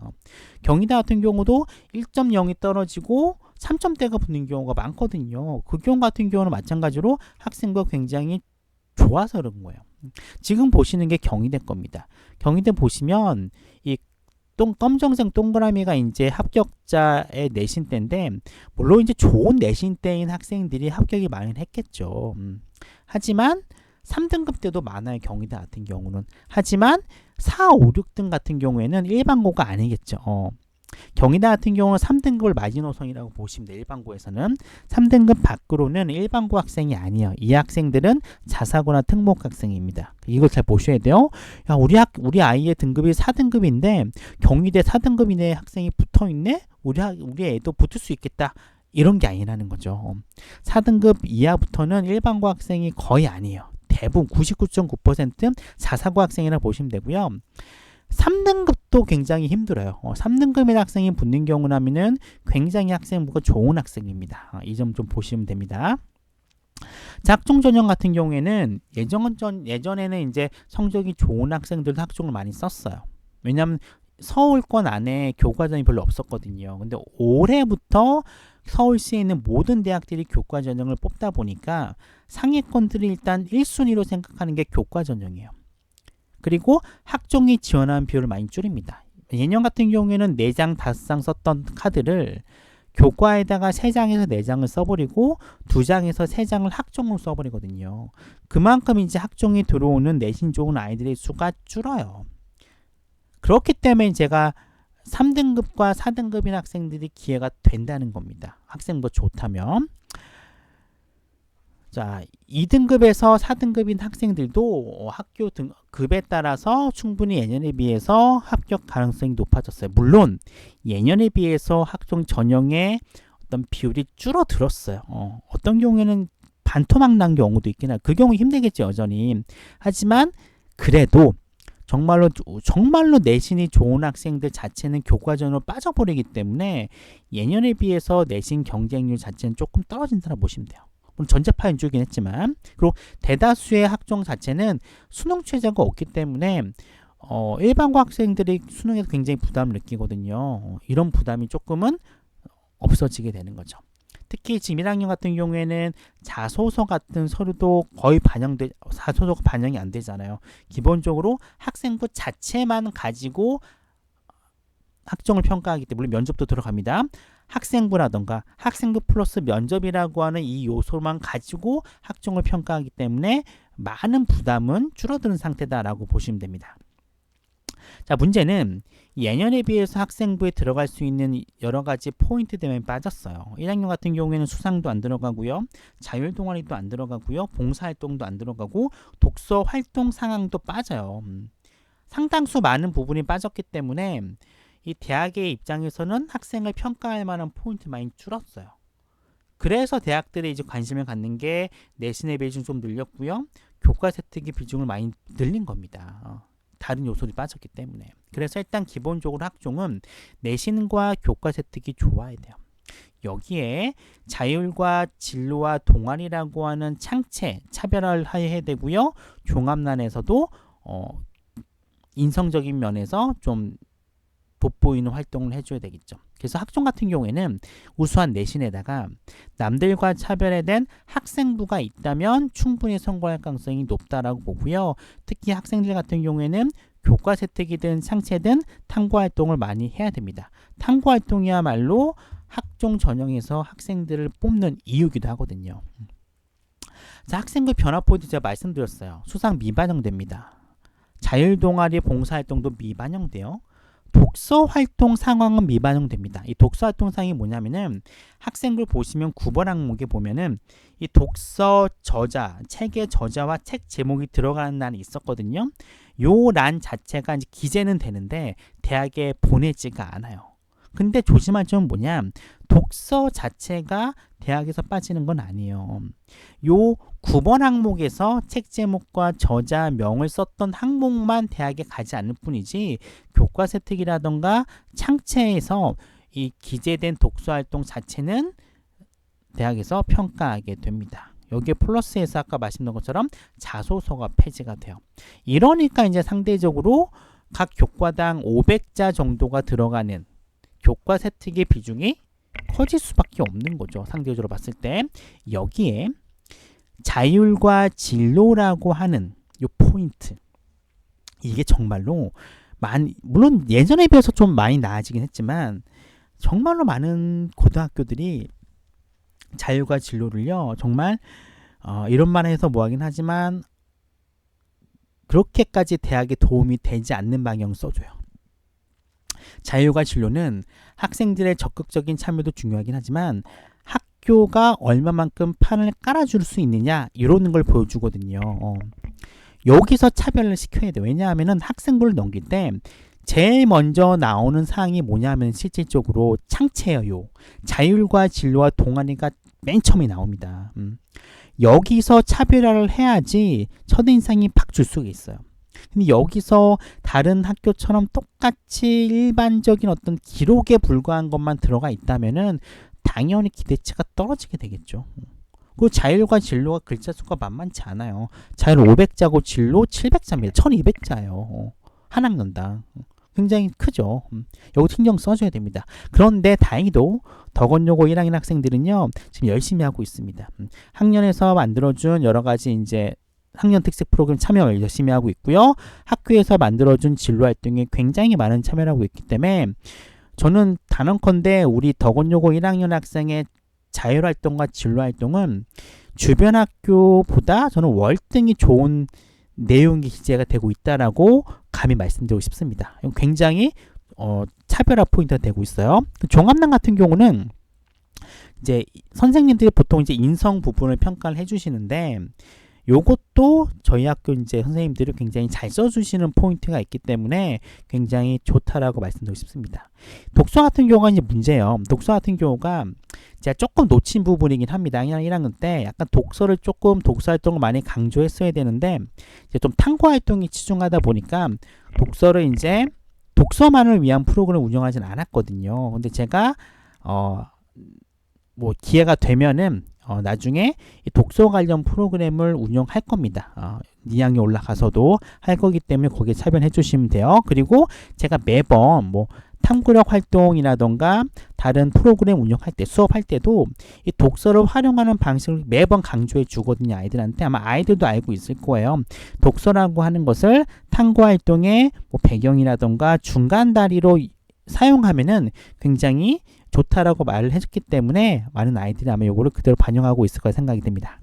경희대 같은 경우도 1.0이 떨어지고 3점대가 붙는 경우가 많거든요. 그 경우 같은 경우는 마찬가지로 학생부가 굉장히 좋아서 그런 거예요. 지금 보시는 게 경희대 겁니다. 경희대 보시면 이 검정색 동그라미가 이제 합격자의 내신대인데, 물론 이제 좋은 내신대인 학생들이 합격이 많이 했겠죠. 하지만 3등급 때도 많아요. 경희대 같은 경우는. 하지만 4, 5, 6등 같은 경우에는 일반고가 아니겠죠. 경희대 같은 경우는 3등급을 마지노선이라고 보시면 돼요. 일반고에서는 3등급 밖으로는 일반고 학생이 아니에요. 이 학생들은 자사고나 특목 학생입니다. 이걸 잘 보셔야 돼요. 야, 우리 아이의 등급이 4등급인데 경희대 4등급 이내 학생이 붙어있네? 우리 애도 붙을 수 있겠다. 이런 게 아니라는 거죠. 4등급 이하부터는 일반고 학생이 거의 아니에요. 대부분 99.9% 자사고 학생이라 보시면 되고요. 3등급도 굉장히 힘들어요. 3등급의 학생이 붙는 경우라면은 굉장히 학생부가 좋은 학생입니다. 이 점 좀 보시면 됩니다. 학종 전형 같은 경우에는 예전에는 이제 성적이 좋은 학생들도 학종을 많이 썼어요. 왜냐하면 서울권 안에 교과전이 별로 없었거든요. 근데 올해부터 서울시에 있는 모든 대학들이 교과 전형을 뽑다 보니까 상위권들이 일단 1순위로 생각하는 게 교과 전형이에요. 그리고 학종이 지원하는 비율을 많이 줄입니다. 예년 같은 경우에는 4장, 5장 썼던 카드를 교과에다가 3장에서 4장을 써버리고 2장에서 3장을 학종으로 써버리거든요. 그만큼 이제 학종이 들어오는 내신 좋은 아이들의 수가 줄어요. 그렇기 때문에 제가 3등급과 4등급인 학생들이 기회가 된다는 겁니다. 학생부 좋다면. 자, 2등급에서 4등급인 학생들도 학교 등급에 따라서 충분히 예년에 비해서 합격 가능성이 높아졌어요. 물론 예년에 비해서 학종 전형의 어떤 비율이 줄어들었어요. 어떤 경우에는 반토막 난 경우도 있긴 해요. 그 경우 힘들겠죠, 여전히. 하지만 그래도 정말로 내신이 좋은 학생들 자체는 교과전으로 빠져버리기 때문에 예년에 비해서 내신 경쟁률 자체는 조금 떨어진다고 보시면 돼요. 물론 전자파인 줄긴 했지만. 그리고 대다수의 학종 자체는 수능 최저가 없기 때문에 일반고 학생들이 수능에서 굉장히 부담을 느끼거든요. 이런 부담이 조금은 없어지게 되는 거죠. 특히 지금 1학년 같은 경우에는 자소서 같은 서류도 거의 자소서가 반영이 안 되잖아요. 기본적으로 학생부 자체만 가지고 학종을 평가하기 때문에 면접도 들어갑니다. 학생부라던가 학생부 플러스 면접이라고 하는 이 요소만 가지고 학종을 평가하기 때문에 많은 부담은 줄어드는 상태다라고 보시면 됩니다. 자, 문제는 예년에 비해서 학생부에 들어갈 수 있는 여러 가지 포인트 때문에 빠졌어요. 1학년 같은 경우에는 수상도 안 들어가고요. 자율동아리도 안 들어가고요. 봉사활동도 안 들어가고 독서 활동 상황도 빠져요. 상당수 많은 부분이 빠졌기 때문에 이 대학의 입장에서는 학생을 평가할 만한 포인트 많이 줄었어요. 그래서 대학들이 이제 관심을 갖는 게 내신의 비중이 좀 늘렸고요. 교과 세특의 비중을 많이 늘린 겁니다. 다른 요소들이 빠졌기 때문에. 그래서 일단 기본적으로 학종은 내신과 교과 세특이 좋아야 돼요. 여기에 자율과 진로와 동아리라고 하는 차별화를 해야 되고요. 종합난에서도 인성적인 면에서 좀 돋보이는 활동을 해줘야 되겠죠. 그래서 학종 같은 경우에는 우수한 내신에다가 남들과 차별화된 학생부가 있다면 충분히 성공할 가능성이 높다라고 보고요. 특히 학생들 같은 경우에는 교과 세특이든 상체든 탐구 활동을 많이 해야 됩니다. 탐구 활동이야말로 학종 전형에서 학생들을 뽑는 이유기도 하거든요. 자, 학생부 변화 포인트 제가 말씀드렸어요. 수상 미반영됩니다. 자율동아리 봉사활동도 미반영돼요. 독서활동 상황은 미반영됩니다. 이 독서활동 상황이 뭐냐면은 학생들 보시면 9번 항목에 보면은 이 독서 저자, 책의 저자와 책 제목이 들어가는 란이 있었거든요. 요 란 자체가 이제 기재는 되는데 대학에 보내지가 않아요. 근데 조심할 점은 뭐냐? 독서 자체가 대학에서 빠지는 건 아니에요. 요 9번 항목에서 책 제목과 저자명을 썼던 항목만 대학에 가지 않을 뿐이지 교과 세특이라던가 창체에서 이 기재된 독서활동 자체는 대학에서 평가하게 됩니다. 여기에 플러스해서 아까 말씀드린 것처럼 자소서가 폐지가 돼요. 이러니까 이제 상대적으로 각 교과당 500자 정도가 들어가는 교과 세특의 비중이 커질 수밖에 없는 거죠. 상대적으로 봤을 때 여기에 자율과 진로라고 하는 요 포인트. 이게 정말로 물론 예전에 비해서 좀 많이 나아지긴 했지만 정말로 많은 고등학교들이 자율과 진로를요 정말 이런 말 해서 뭐하긴 하지만 그렇게까지 대학에 도움이 되지 않는 방향을 써줘요. 자율과 진로는 학생들의 적극적인 참여도 중요하긴 하지만 학교가 얼마만큼 판을 깔아줄 수 있느냐 이런 걸 보여주거든요. 여기서 차별을 시켜야 돼요. 왜냐하면 학생부를 넘길 때 제일 먼저 나오는 사항이 뭐냐면 실질적으로 창체예요. 자율과 진로와 동아리가 맨 처음에 나옵니다. 여기서 차별화를 해야지 첫인상이 팍 줄 수가 있어요. 근데 여기서 다른 학교처럼 똑같이 일반적인 어떤 기록에 불과한 것만 들어가 있다면은 당연히 기대치가 떨어지게 되겠죠. 그리고 자율과 진로가 글자 수가 만만치 않아요. 자율 500자고 진로 700자입니다. 1200자예요. 한 학년당. 굉장히 크죠. 여기 신경 써줘야 됩니다. 그런데 다행히도 덕원여고 1학년 학생들은요 지금 열심히 하고 있습니다. 학년에서 만들어준 여러 가지 이제 학년 특색 프로그램 참여 열심히 하고 있고요. 학교에서 만들어준 진로 활동에 굉장히 많은 참여를 하고 있기 때문에 저는 단언컨대 우리 덕원여고 1학년 학생의 자율활동과 진로활동은 주변 학교보다 저는 월등히 좋은 내용이 기재가 되고 있다라고 감히 말씀드리고 싶습니다. 굉장히 차별화 포인트가 되고 있어요. 종합난 같은 경우는 이제 선생님들이 보통 이제 인성 부분을 평가를 해주시는데 요것도 저희 학교 이제 선생님들이 굉장히 잘 써주시는 포인트가 있기 때문에 굉장히 좋다라고 말씀드리고 싶습니다. 독서 같은 경우가 이제 문제예요. 독서 같은 경우가 제가 조금 놓친 부분이긴 합니다. 1학년 때 약간 독서 활동을 많이 강조했어야 되는데 이제 좀 탐구 활동이 치중하다 보니까 독서를 이제 독서만을 위한 프로그램을 운영하진 않았거든요. 근데 제가 뭐 기회가 되면은 나중에 이 독서 관련 프로그램을 운영할 겁니다. 2학년 올라가서도 할 거기 때문에 거기에 참여해 주시면 돼요. 그리고 제가 매번 뭐 탐구력 활동이라던가 다른 프로그램 운영할 때 수업할 때도 이 독서를 활용하는 방식을 매번 강조해 주거든요. 아이들한테. 아마 아이들도 알고 있을 거예요. 독서라고 하는 것을 탐구 활동의 뭐 배경이라던가 중간 다리로 사용하면은 굉장히 좋다라고 말을 해줬기 때문에 많은 아이들이 아마 요거를 그대로 반영하고 있을 거라 생각이 듭니다.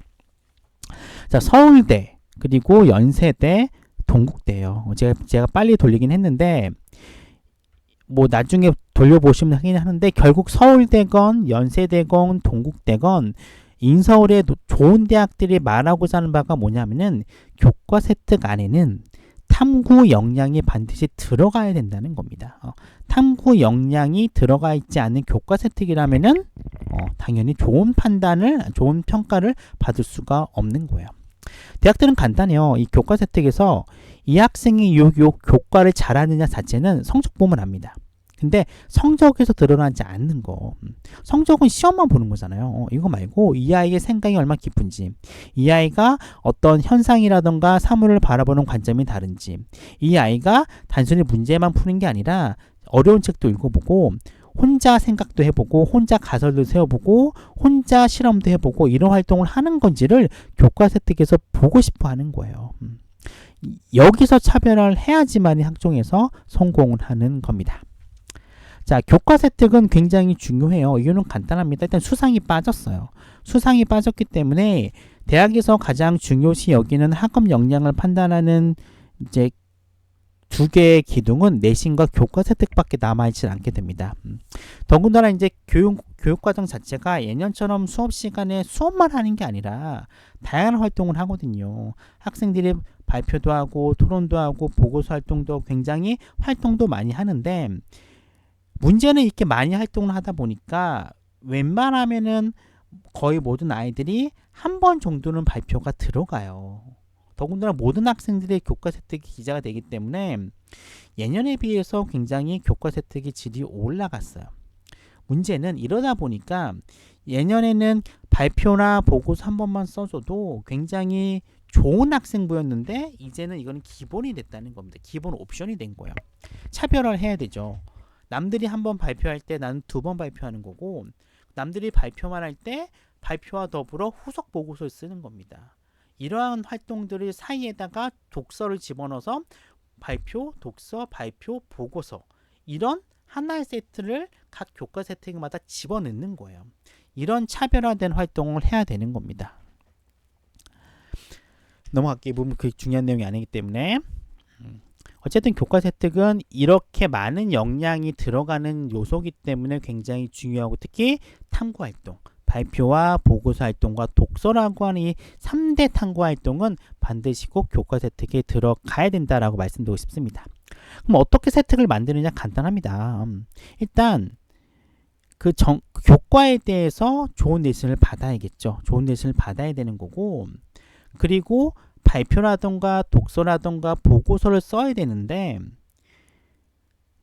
자, 서울대 그리고 연세대 동국대예요. 제가 빨리 돌리긴 했는데 뭐 나중에 돌려보시면 하긴 하는데 결국 서울대건 연세대건 동국대건 인서울의 좋은 대학들이 말하고자 하는 바가 뭐냐면은 교과 세특 안에는 탐구 역량이 반드시 들어가야 된다는 겁니다. 탐구 역량이 들어가 있지 않는 교과 세특이라면은 당연히 좋은 평가를 받을 수가 없는 거예요. 대학들은 간단해요. 이 교과 세특에서 이 학생이 요 교과를 잘하느냐 자체는 성적 보면 압니다. 근데 성적에서 드러나지 않는 거. 성적은 시험만 보는 거잖아요. 이거 말고 이 아이의 생각이 얼마나 깊은지, 이 아이가 어떤 현상이라던가 사물을 바라보는 관점이 다른지, 이 아이가 단순히 문제만 푸는 게 아니라 어려운 책도 읽어보고 혼자 생각도 해보고 혼자 가설도 세워보고 혼자 실험도 해보고 이런 활동을 하는 건지를 교과 세특에서 보고 싶어 하는 거예요. 여기서 차별화를 해야지만 학종에서 성공을 하는 겁니다. 자, 교과 세특은 굉장히 중요해요. 이유는 간단합니다. 일단 수상이 빠졌어요. 수상이 빠졌기 때문에 대학에서 가장 중요시 여기는 학업 역량을 판단하는 이제 두 개의 기둥은 내신과 교과 세특밖에 남아있지 않게 됩니다. 더군다나 이제 교육과정 자체가 예년처럼 수업 시간에 수업만 하는 게 아니라 다양한 활동을 하거든요. 학생들이 발표도 하고 토론도 하고 보고서 활동도 굉장히 활동도 많이 하는데 문제는 이렇게 많이 활동을 하다 보니까 웬만하면은 거의 모든 아이들이 한 번 정도는 발표가 들어가요. 더군다나 모든 학생들의 교과 세특이 기재가 되기 때문에 예년에 비해서 굉장히 교과 세특의 질이 올라갔어요. 문제는 이러다 보니까 예년에는 발표나 보고서 한 번만 써줘도 굉장히 좋은 학생부였는데 이제는 이거는 기본이 됐다는 겁니다. 기본 옵션이 된 거예요. 차별화를 해야 되죠. 남들이 한 번 발표할 때 나는 두 번 발표하는 거고 남들이 발표만 할 때 발표와 더불어 후속 보고서를 쓰는 겁니다. 이러한 활동들을 사이에다가 독서를 집어넣어서 발표, 독서, 발표, 보고서 이런 하나의 세트를 각 교과 세트마다 집어넣는 거예요. 이런 차별화된 활동을 해야 되는 겁니다. 넘어갈게요. 이 부분 그게 중요한 내용이 아니기 때문에. 어쨌든 교과 세특은 이렇게 많은 역량이 들어가는 요소이기 때문에 굉장히 중요하고, 특히 탐구 활동, 발표와 보고서 활동과 독서라고 하는 이 3대 탐구 활동은 반드시 꼭 교과 세특에 들어가야 된다라고 말씀드리고 싶습니다. 그럼 어떻게 세특을 만드느냐 간단합니다. 일단 그 교과에 대해서 좋은 레슨을 받아야겠죠. 좋은 레슨을 받아야 되는 거고, 그리고 발표라던가 독서라던가 보고서를 써야 되는데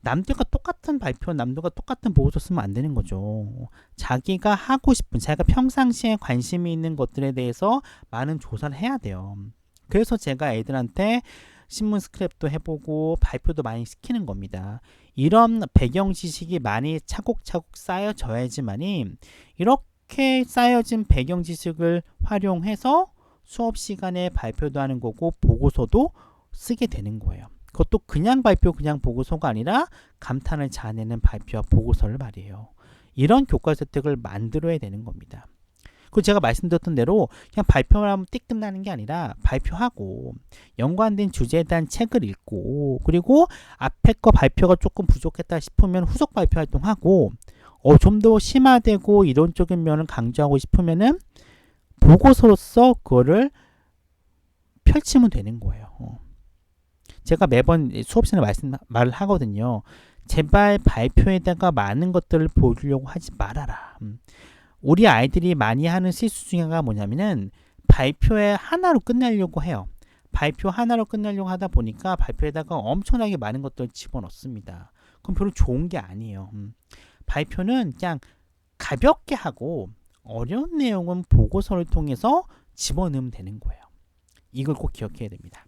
남들과 똑같은 발표, 남들과 똑같은 보고서 쓰면 안 되는 거죠. 자기가 하고 싶은, 자기가 평상시에 관심이 있는 것들에 대해서 많은 조사를 해야 돼요. 그래서 제가 애들한테 신문 스크랩도 해보고 발표도 많이 시키는 겁니다. 이런 배경 지식이 많이 차곡차곡 쌓여져야지만이 이렇게 쌓여진 배경 지식을 활용해서 수업 시간에 발표도 하는 거고 보고서도 쓰게 되는 거예요. 그것도 그냥 발표, 그냥 보고서가 아니라 감탄을 자아내는 발표와 보고서를 말이에요. 이런 교과 세특을 만들어야 되는 겁니다. 그리고 제가 말씀드렸던 대로 그냥 발표만 하면 띡 끝나는 게 아니라 발표하고 연관된 주제에 대한 책을 읽고, 그리고 앞에 거 발표가 조금 부족했다 싶으면 후속 발표 활동하고, 좀 더 심화되고 이론적인 면을 강조하고 싶으면은 보고서로서 그거를 펼치면 되는 거예요. 제가 매번 수업 시간에 말을 하거든요. 제발 발표에다가 많은 것들을 보여주려고 하지 말아라. 우리 아이들이 많이 하는 실수 중에 하나가 뭐냐면은 발표에 하나로 끝내려고 해요. 발표 하나로 끝내려고 하다 보니까 발표에다가 엄청나게 많은 것들을 집어넣습니다. 그럼 별로 좋은 게 아니에요. 발표는 그냥 가볍게 하고 어려운 내용은 보고서를 통해서 집어넣으면 되는 거예요. 이걸 꼭 기억해야 됩니다.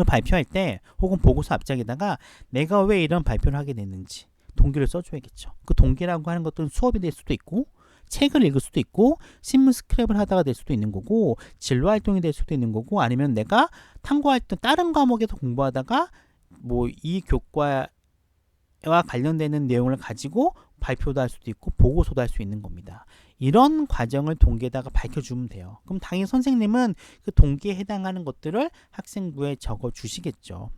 발표할 때 혹은 보고서 앞장에다가 내가 왜 이런 발표를 하게 됐는지 동기를 써줘야겠죠. 그 동기라고 하는 것들은 수업이 될 수도 있고, 책을 읽을 수도 있고, 신문 스크랩을 하다가 될 수도 있는 거고, 진로 활동이 될 수도 있는 거고, 아니면 내가 탐구 활동 다른 과목에서 공부하다가 뭐 이 교과와 관련되는 내용을 가지고 발표도 할 수도 있고 보고서도 할 수 있는 겁니다. 이런 과정을 동기에다가 밝혀주면 돼요. 그럼 당연히 선생님은 그 동기에 해당하는 것들을 학생부에 적어 주시겠죠.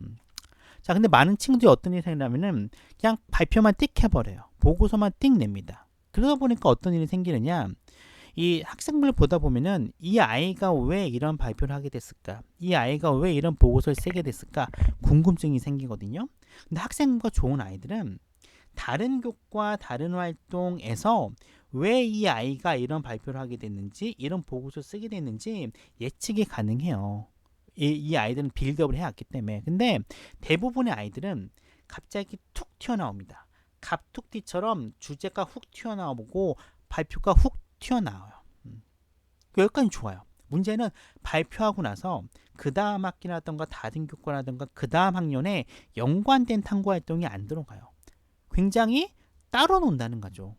자, 근데 많은 친구들이 어떤 일이 생기냐면은 그냥 발표만 띡 해버려요. 보고서만 띡 냅니다. 그러다 보니까 어떤 일이 생기느냐, 이 학생부를 보다 보면은 이 아이가 왜 이런 발표를 하게 됐을까, 이 아이가 왜 이런 보고서를 쓰게 됐을까 궁금증이 생기거든요. 근데 학생부가 좋은 아이들은 다른 교과, 다른 활동에서 왜 이 아이가 이런 발표를 하게 됐는지, 이런 보고서를 쓰게 됐는지 예측이 가능해요. 이 아이들은 빌드업을 해왔기 때문에. 근데 대부분의 아이들은 갑자기 툭 튀어나옵니다. 갑툭튀처럼 주제가 훅 튀어나오고 발표가 훅 튀어나와요. 여기까지 좋아요. 문제는 발표하고 나서 그 다음 학기라든가 다른 교과라든가 그 다음 학년에 연관된 탐구 활동이 안 들어가요. 굉장히 따로 논다는 거죠.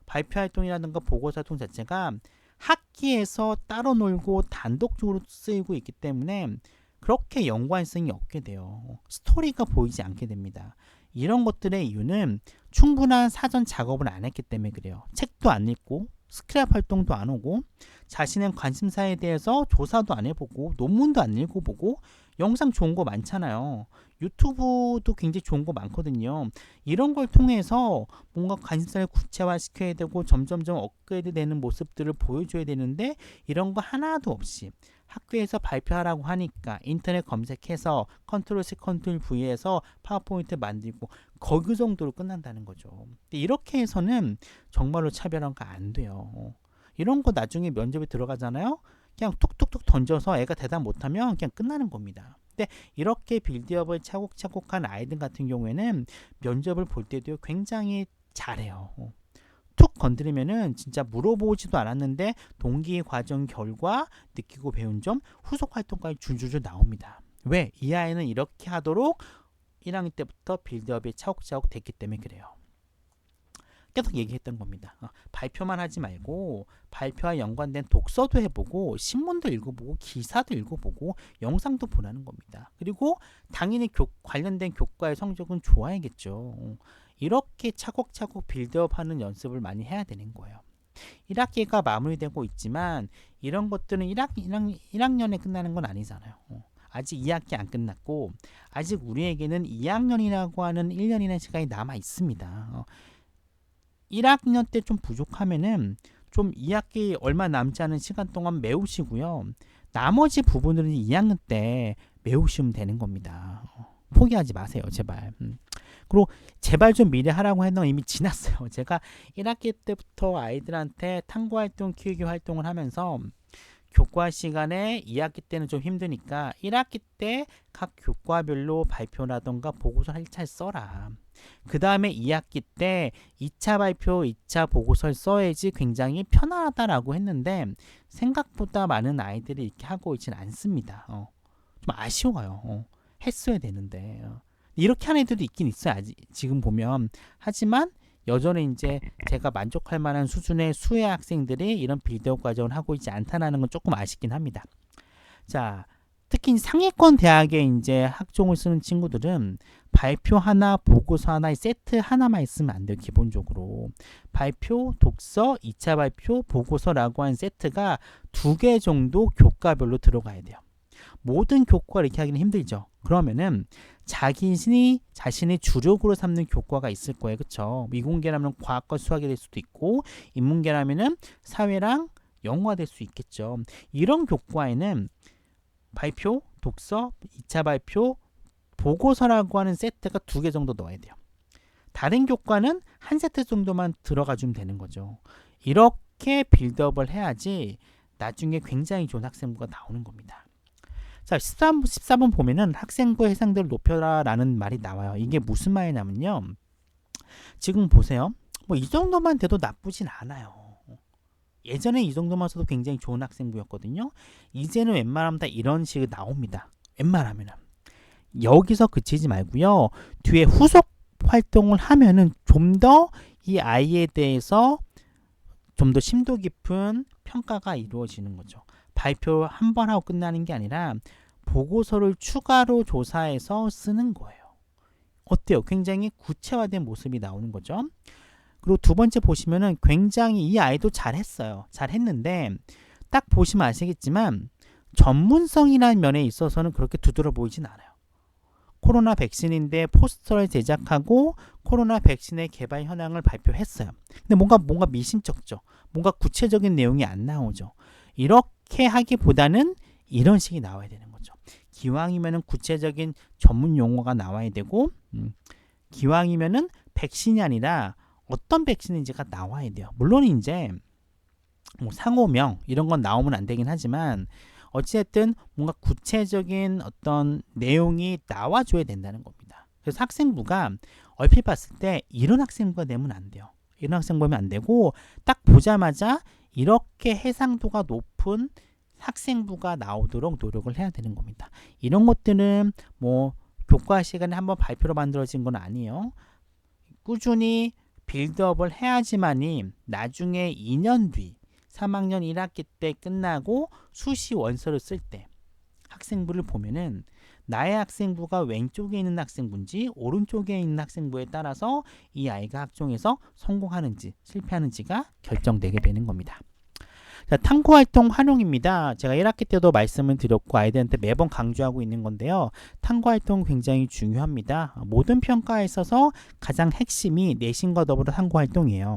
발표 활동이라든가 보고서 활동 자체가 학기에서 따로 놀고 단독적으로 쓰이고 있기 때문에 그렇게 연관성이 없게 돼요. 스토리가 보이지 않게 됩니다. 이런 것들의 이유는 충분한 사전 작업을 안 했기 때문에 그래요. 책도 안 읽고 스크랩 활동도 안 오고 자신의 관심사에 대해서 조사도 안 해보고 논문도 안 읽어보고, 영상 좋은 거 많잖아요. 유튜브도 굉장히 좋은 거 많거든요. 이런 걸 통해서 뭔가 관심사를 구체화시켜야 되고 점점점 업그레이드 되는 모습들을 보여줘야 되는데 이런 거 하나도 없이 학교에서 발표하라고 하니까 인터넷 검색해서 컨트롤 C, 컨트롤 V에서 파워포인트 만들고 그 정도로 끝난다는 거죠. 근데 이렇게 해서는 정말로 차별화가 안 돼요. 이런 거 나중에 면접에 들어가잖아요. 그냥 툭툭툭 던져서 애가 대답 못하면 그냥 끝나는 겁니다. 근데 이렇게 빌드업을 차곡차곡한 아이들 같은 경우에는 면접을 볼 때도 굉장히 잘해요. 툭 건드리면은 진짜 물어보지도 않았는데 동기 과정 결과 느끼고 배운 점 후속 활동까지 줄줄줄 나옵니다. 왜? 이 아이는 이렇게 하도록 1학년 때부터 빌드업이 차곡차곡 됐기 때문에 그래요. 계속 얘기했던 겁니다. 발표만 하지 말고 발표와 연관된 독서도 해보고 신문도 읽어보고 기사도 읽어보고 영상도 보라는 겁니다. 그리고 당연히 관련된 교과의 성적은 좋아야겠죠. 이렇게 차곡차곡 빌드업하는 연습을 많이 해야 되는 거예요. 1학기가 마무리되고 있지만 이런 것들은 1학년에 끝나는 건 아니잖아요. 아직 2학기 안 끝났고 아직 우리에게는 2학년이라고 하는 1년이라는 시간이 남아 있습니다. 1학년 때 좀 부족하면은 좀 2학기 얼마 남지 않은 시간 동안 메우시고요. 나머지 부분들은 2학년 때 메우시면 되는 겁니다. 포기하지 마세요, 제발. 그리고 제발 좀 미리 하라고 했던 건 이미 지났어요. 제가 1학기 때부터 아이들한테 탐구활동, 키우기 활동을 하면서 교과 시간에 2학기 때는 좀 힘드니까 1학기 때 각 교과별로 발표라던가 보고서 1차 써라. 그 다음에 2학기 때 2차 발표, 2차 보고서를 써야지 굉장히 편안하다라고 했는데 생각보다 많은 아이들이 이렇게 하고 있지는 않습니다. 좀 아쉬워요. 했어야 되는데. 이렇게 하는 애들도 있긴 있어요. 아직 지금 보면. 하지만 여전히 이제 제가 만족할 만한 수준의 수의 학생들이 이런 빌드업 과정을 하고 있지 않다는 건 조금 아쉽긴 합니다. 자, 특히 상위권 대학에 이제 학종을 쓰는 친구들은 발표 하나, 보고서 하나, 세트 하나만 있으면 안 돼요. 기본적으로. 발표, 독서, 2차 발표, 보고서라고 하는 세트가 2개 정도 교과별로 들어가야 돼요. 모든 교과를 이렇게 하기는 힘들죠. 그러면은 자신이 주력으로 삼는 교과가 있을 거예요. 그쵸? 이공계라면 과학과 수학이 될 수도 있고 인문계라면은 사회랑 영어가 될 수 있겠죠. 이런 교과에는 발표, 독서, 2차 발표, 보고서라고 하는 세트가 2개 정도 넣어야 돼요. 다른 교과는 한 세트 정도만 들어가 주면 되는 거죠. 이렇게 빌드업을 해야지 나중에 굉장히 좋은 학생부가 나오는 겁니다. 자, 14번 보면은 학생부 해상도를 높여라 라는 말이 나와요. 이게 무슨 말이냐면요. 지금 보세요. 뭐 이 정도만 돼도 나쁘진 않아요. 예전에 이 정도만 써도 굉장히 좋은 학생부였거든요. 이제는 웬만하면 다 이런 식으로 나옵니다. 웬만하면은. 여기서 그치지 말고요. 뒤에 후속 활동을 하면은 좀 더 이 아이에 대해서 좀 더 심도 깊은 평가가 이루어지는 거죠. 발표 한 번 하고 끝나는 게 아니라 보고서를 추가로 조사해서 쓰는 거예요. 어때요? 굉장히 구체화된 모습이 나오는 거죠. 그리고 두 번째 보시면은 굉장히 이 아이도 잘했어요. 잘했는데 딱 보시면 아시겠지만 전문성이라는 면에 있어서는 그렇게 두드러 보이진 않아요. 코로나 백신인데 포스터를 제작하고 코로나 백신의 개발 현황을 발표했어요. 근데 뭔가 미심쩍죠. 뭔가 구체적인 내용이 안 나오죠. 이렇게 하기보다는 이런 식이 나와야 되는 거죠. 기왕이면은 구체적인 전문 용어가 나와야 되고, 기왕이면은 백신이 아니라 어떤 백신인지가 나와야 돼요. 물론 이제 뭐 상호명 이런 건 나오면 안 되긴 하지만 어찌됐든 뭔가 구체적인 어떤 내용이 나와줘야 된다는 겁니다. 그래서 학생부가 얼핏 봤을 때 이런 학생부가 되면 안 돼요. 이런 학생부면 안 되고 딱 보자마자 이렇게 해상도가 높은 학생부가 나오도록 노력을 해야 되는 겁니다. 이런 것들은 뭐 교과 시간에 한번 발표로 만들어진 건 아니에요. 꾸준히 빌드업을 해야지만이 나중에 2년 뒤 3학년 1학기 때 끝나고 수시 원서를 쓸 때 학생부를 보면은 나의 학생부가 왼쪽에 있는 학생부인지 오른쪽에 있는 학생부에 따라서 이 아이가 학종에서 성공하는지 실패하는지가 결정되게 되는 겁니다. 자, 탐구활동 활용입니다. 제가 1학기 때도 말씀을 드렸고 아이들한테 매번 강조하고 있는 건데요. 탐구활동 굉장히 중요합니다. 모든 평가에 있어서 가장 핵심이 내신과 더불어 탐구활동이에요.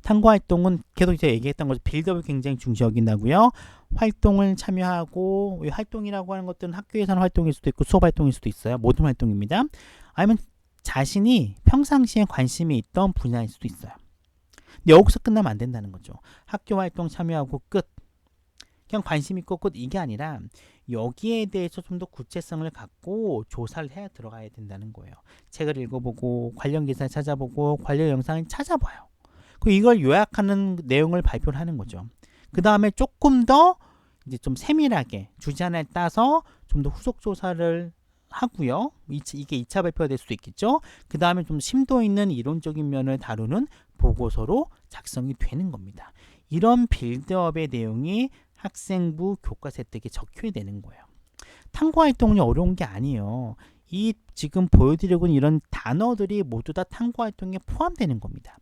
탐구활동은 계속 제가 얘기했던 거죠. 빌드업을 굉장히 중시 여긴다고요. 활동을 참여하고 활동이라고 하는 것들은 학교에서는 활동일 수도 있고 수업 활동일 수도 있어요. 모든 활동입니다. 아니면 자신이 평상시에 관심이 있던 분야일 수도 있어요. 근데 여기서 끝나면 안 된다는 거죠. 학교 활동 참여하고 끝. 그냥 관심 있고 끝 이게 아니라 여기에 대해서 좀 더 구체성을 갖고 조사를 해야 들어가야 된다는 거예요. 책을 읽어보고 관련 기사를 찾아보고 관련 영상을 찾아봐요. 그리고 이걸 요약하는 내용을 발표를 하는 거죠. 그 다음에 조금 더 이제 좀 세밀하게 주제 하나에 따서 좀 더 후속 조사를 하고요. 이게 2차 발표가 될 수도 있겠죠. 그 다음에 좀 심도 있는 이론적인 면을 다루는 보고서로 작성이 되는 겁니다. 이런 빌드업의 내용이 학생부 교과 세특에 적혀야 되는 거예요. 탐구 활동이 어려운 게 아니에요. 이 지금 보여드리고 있는 이런 단어들이 모두 다 탐구 활동에 포함되는 겁니다.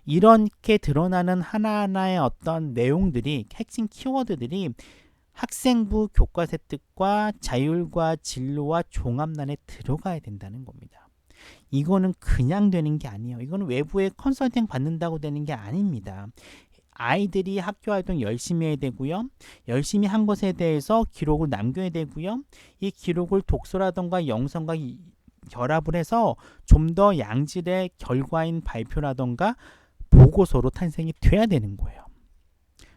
이렇게 드러나는 하나하나의 어떤 내용들이, 핵심 키워드들이 학생부 교과 세특과 자율과 진로와 종합란에 들어가야 된다는 겁니다. 이거는 그냥 되는 게 아니에요. 이거는 외부에 컨설팅 받는다고 되는 게 아닙니다. 아이들이 학교 활동 열심히 해야 되고요. 열심히 한 것에 대해서 기록을 남겨야 되고요. 이 기록을 독서라던가 영상과 결합을 해서 좀 더 양질의 결과인 발표라던가 보고서로 탄생이 돼야 되는 거예요.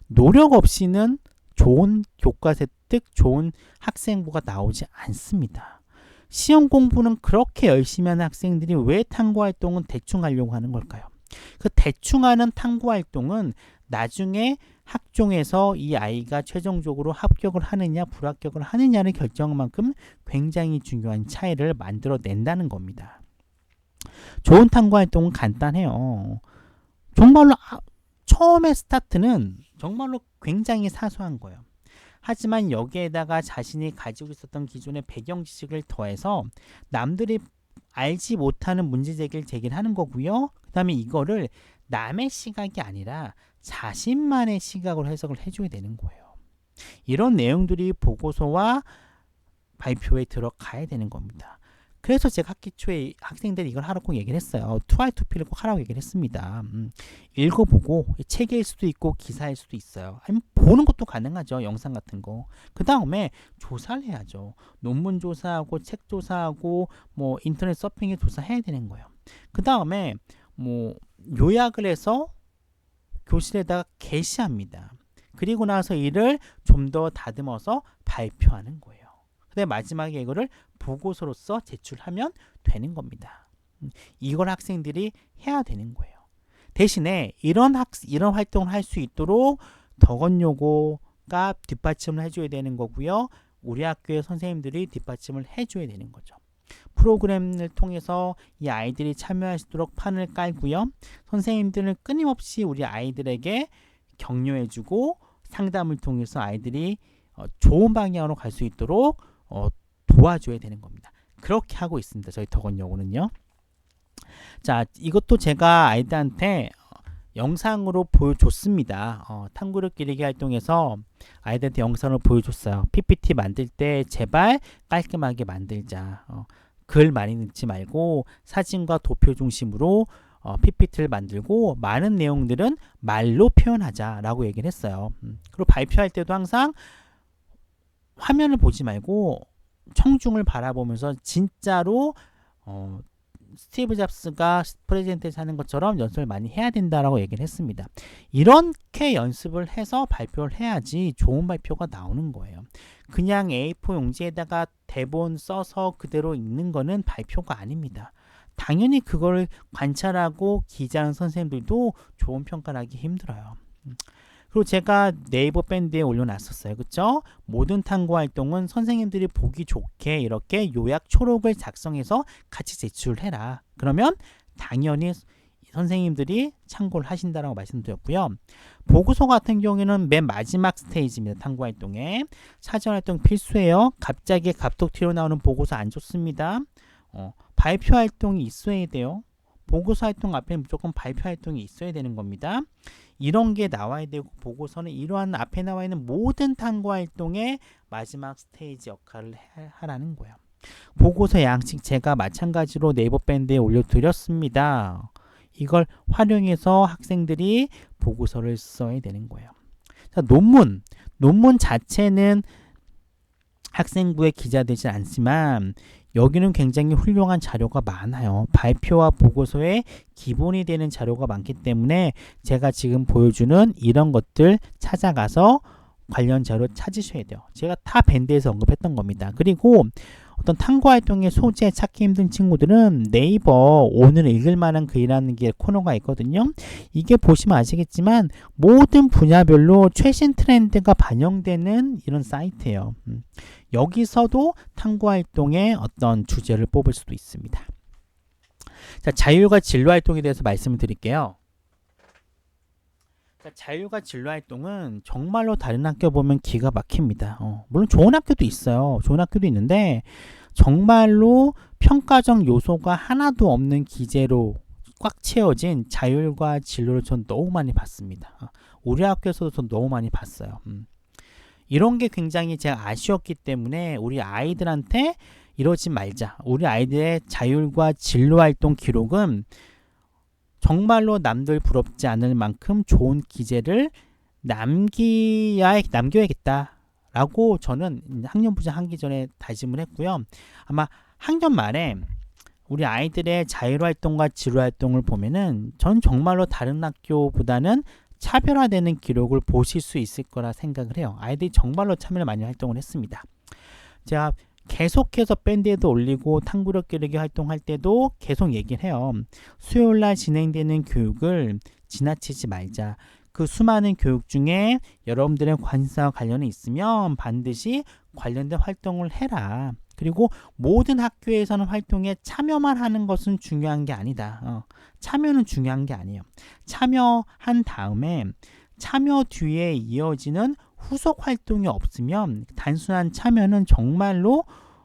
노력 없이는 좋은 교과 세특, 좋은 학생부가 나오지 않습니다. 시험 공부는 그렇게 열심히 하는 학생들이 왜 탐구 활동은 대충 하려고 하는 걸까요? 그 대충 하는 탐구 활동은 나중에 학종에서 이 아이가 최종적으로 합격을 하느냐 불합격을 하느냐를 결정할 만큼 굉장히 중요한 차이를 만들어낸다는 겁니다. 좋은 탐구 활동은 간단해요. 정말로 처음에 스타트는 정말로 굉장히 사소한 거예요. 하지만 여기에다가 자신이 가지고 있었던 기존의 배경 지식을 더해서 남들이 알지 못하는 문제 제기를 하는 거고요. 그 다음에 이거를 남의 시각이 아니라 자신만의 시각으로 해석을 해줘야 되는 거예요. 이런 내용들이 보고서와 발표에 들어가야 되는 겁니다. 그래서 제가 학기 초에 학생들이 이걸 하라고 얘기를 했어요. 2R2P를 꼭 하라고 얘기를 했습니다. 읽어보고 책일 수도 있고 기사일 수도 있어요. 아니면 보는 것도 가능하죠. 영상 같은 거. 그 다음에 조사를 해야죠. 논문 조사하고 책 조사하고 뭐 인터넷 서핑에 조사해야 되는 거예요. 그 다음에 뭐 요약을 해서 교실에다가 게시합니다. 그리고 나서 이를 좀 더 다듬어서 발표하는 거예요. 근데 마지막에 이거를 보고서로서 제출하면 되는 겁니다. 이걸 학생들이 해야 되는 거예요. 대신에 이런 활동을 할 수 있도록 덕원요고가 뒷받침을 해줘야 되는 거고요. 우리 학교의 선생님들이 뒷받침을 해줘야 되는 거죠. 프로그램을 통해서 이 아이들이 참여할 수 있도록 판을 깔고요. 선생님들은 끊임없이 우리 아이들에게 격려해주고 상담을 통해서 아이들이 좋은 방향으로 갈 수 있도록 도와줘야 되는 겁니다. 그렇게 하고 있습니다. 저희 덕원요고는요. 자, 이것도 제가 아이들한테 영상으로 보여줬습니다. 탐구력 기르기 활동에서 아이들한테 영상을 보여줬어요. PPT 만들 때 제발 깔끔하게 만들자. 글 많이 넣지 말고 사진과 도표 중심으로 PPT를 만들고 많은 내용들은 말로 표현하자라고 얘기를 했어요. 그리고 발표할 때도 항상 화면을 보지 말고 청중을 바라보면서 진짜로 스티브 잡스가 프레젠테이션 하는 것처럼 연습을 많이 해야 된다라고 얘기를 했습니다. 이렇게 연습을 해서 발표를 해야지 좋은 발표가 나오는 거예요. 그냥 A4 용지에다가 대본 써서 그대로 읽는 거는 발표가 아닙니다. 당연히 그걸 관찰하고 기자하는 선생님들도 좋은 평가를 하기 힘들어요. 그리고 제가 네이버 밴드에 올려놨었어요. 그쵸? 모든 탐구 활동은 선생님들이 보기 좋게 이렇게 요약 초록을 작성해서 같이 제출해라. 그러면 당연히 선생님들이 참고를 하신다라고 말씀드렸고요. 보고서 같은 경우에는 맨 마지막 스테이지입니다. 탐구 활동에. 사전 활동 필수예요. 갑자기 갑툭 튀어나오는 보고서 안 좋습니다. 발표 활동이 있어야 돼요. 보고서 활동 앞에 무조건 발표 활동이 있어야 되는 겁니다. 이런 게 나와야 되고 보고서는 이러한 앞에 나와 있는 모든 탐구 활동의 마지막 스테이지 역할을 하라는 거예요. 보고서 양식 제가 마찬가지로 네이버 밴드에 올려드렸습니다. 이걸 활용해서 학생들이 보고서를 써야 되는 거예요. 자, 논문 자체는 학생부에 기재되지 않지만 여기는 굉장히 훌륭한 자료가 많아요. 발표와 보고서에 기본이 되는 자료가 많기 때문에 제가 지금 보여주는 이런 것들 찾아가서 관련 자료 찾으셔야 돼요. 제가 타 밴드에서 언급했던 겁니다. 그리고 어떤 탐구 활동의 소재 찾기 힘든 친구들은 네이버 오늘 읽을 만한 글이라는 게 코너가 있거든요. 이게 보시면 아시겠지만 모든 분야별로 최신 트렌드가 반영되는 이런 사이트예요. 여기서도 탐구활동의 어떤 주제를 뽑을 수도 있습니다. 자, 자율과 진로활동에 대해서 말씀을 드릴게요. 자, 자율과 진로활동은 정말로 다른 학교 보면 기가 막힙니다. 물론 좋은 학교도 있어요. 좋은 학교도 있는데 정말로 평가적 요소가 하나도 없는 기재로 꽉 채워진 자율과 진로를 전 너무 많이 봤습니다. 우리 학교에서도 전 너무 많이 봤어요. 이런 게 굉장히 제가 아쉬웠기 때문에 우리 아이들한테 이러지 말자. 우리 아이들의 자율과 진로활동 기록은 정말로 남들 부럽지 않을 만큼 좋은 기재를 남겨야겠다라고 저는 학년부장 하기 전에 다짐을 했고요. 아마 학년 말에 우리 아이들의 자율활동과 진로활동을 보면은 전 정말로 다른 학교보다는 차별화되는 기록을 보실 수 있을 거라 생각을 해요. 아이들이 정말로 참여를 많이 활동을 했습니다. 제가 계속해서 밴드에도 올리고 탐구력 기르기 활동할 때도 계속 얘기를 해요. 수요일날 진행되는 교육을 지나치지 말자. 그 수많은 교육 중에 여러분들의 관심사와 관련이 있으면 반드시 관련된 활동을 해라. 그리고 모든 학교에서는 활동에 참여만 하는 것은 중요한 게 아니다. 참여는 중요한 게 아니에요. 참여한 다음에 참여 뒤에 이어지는 후속 활동이 없으면 단순한 참여는 정말로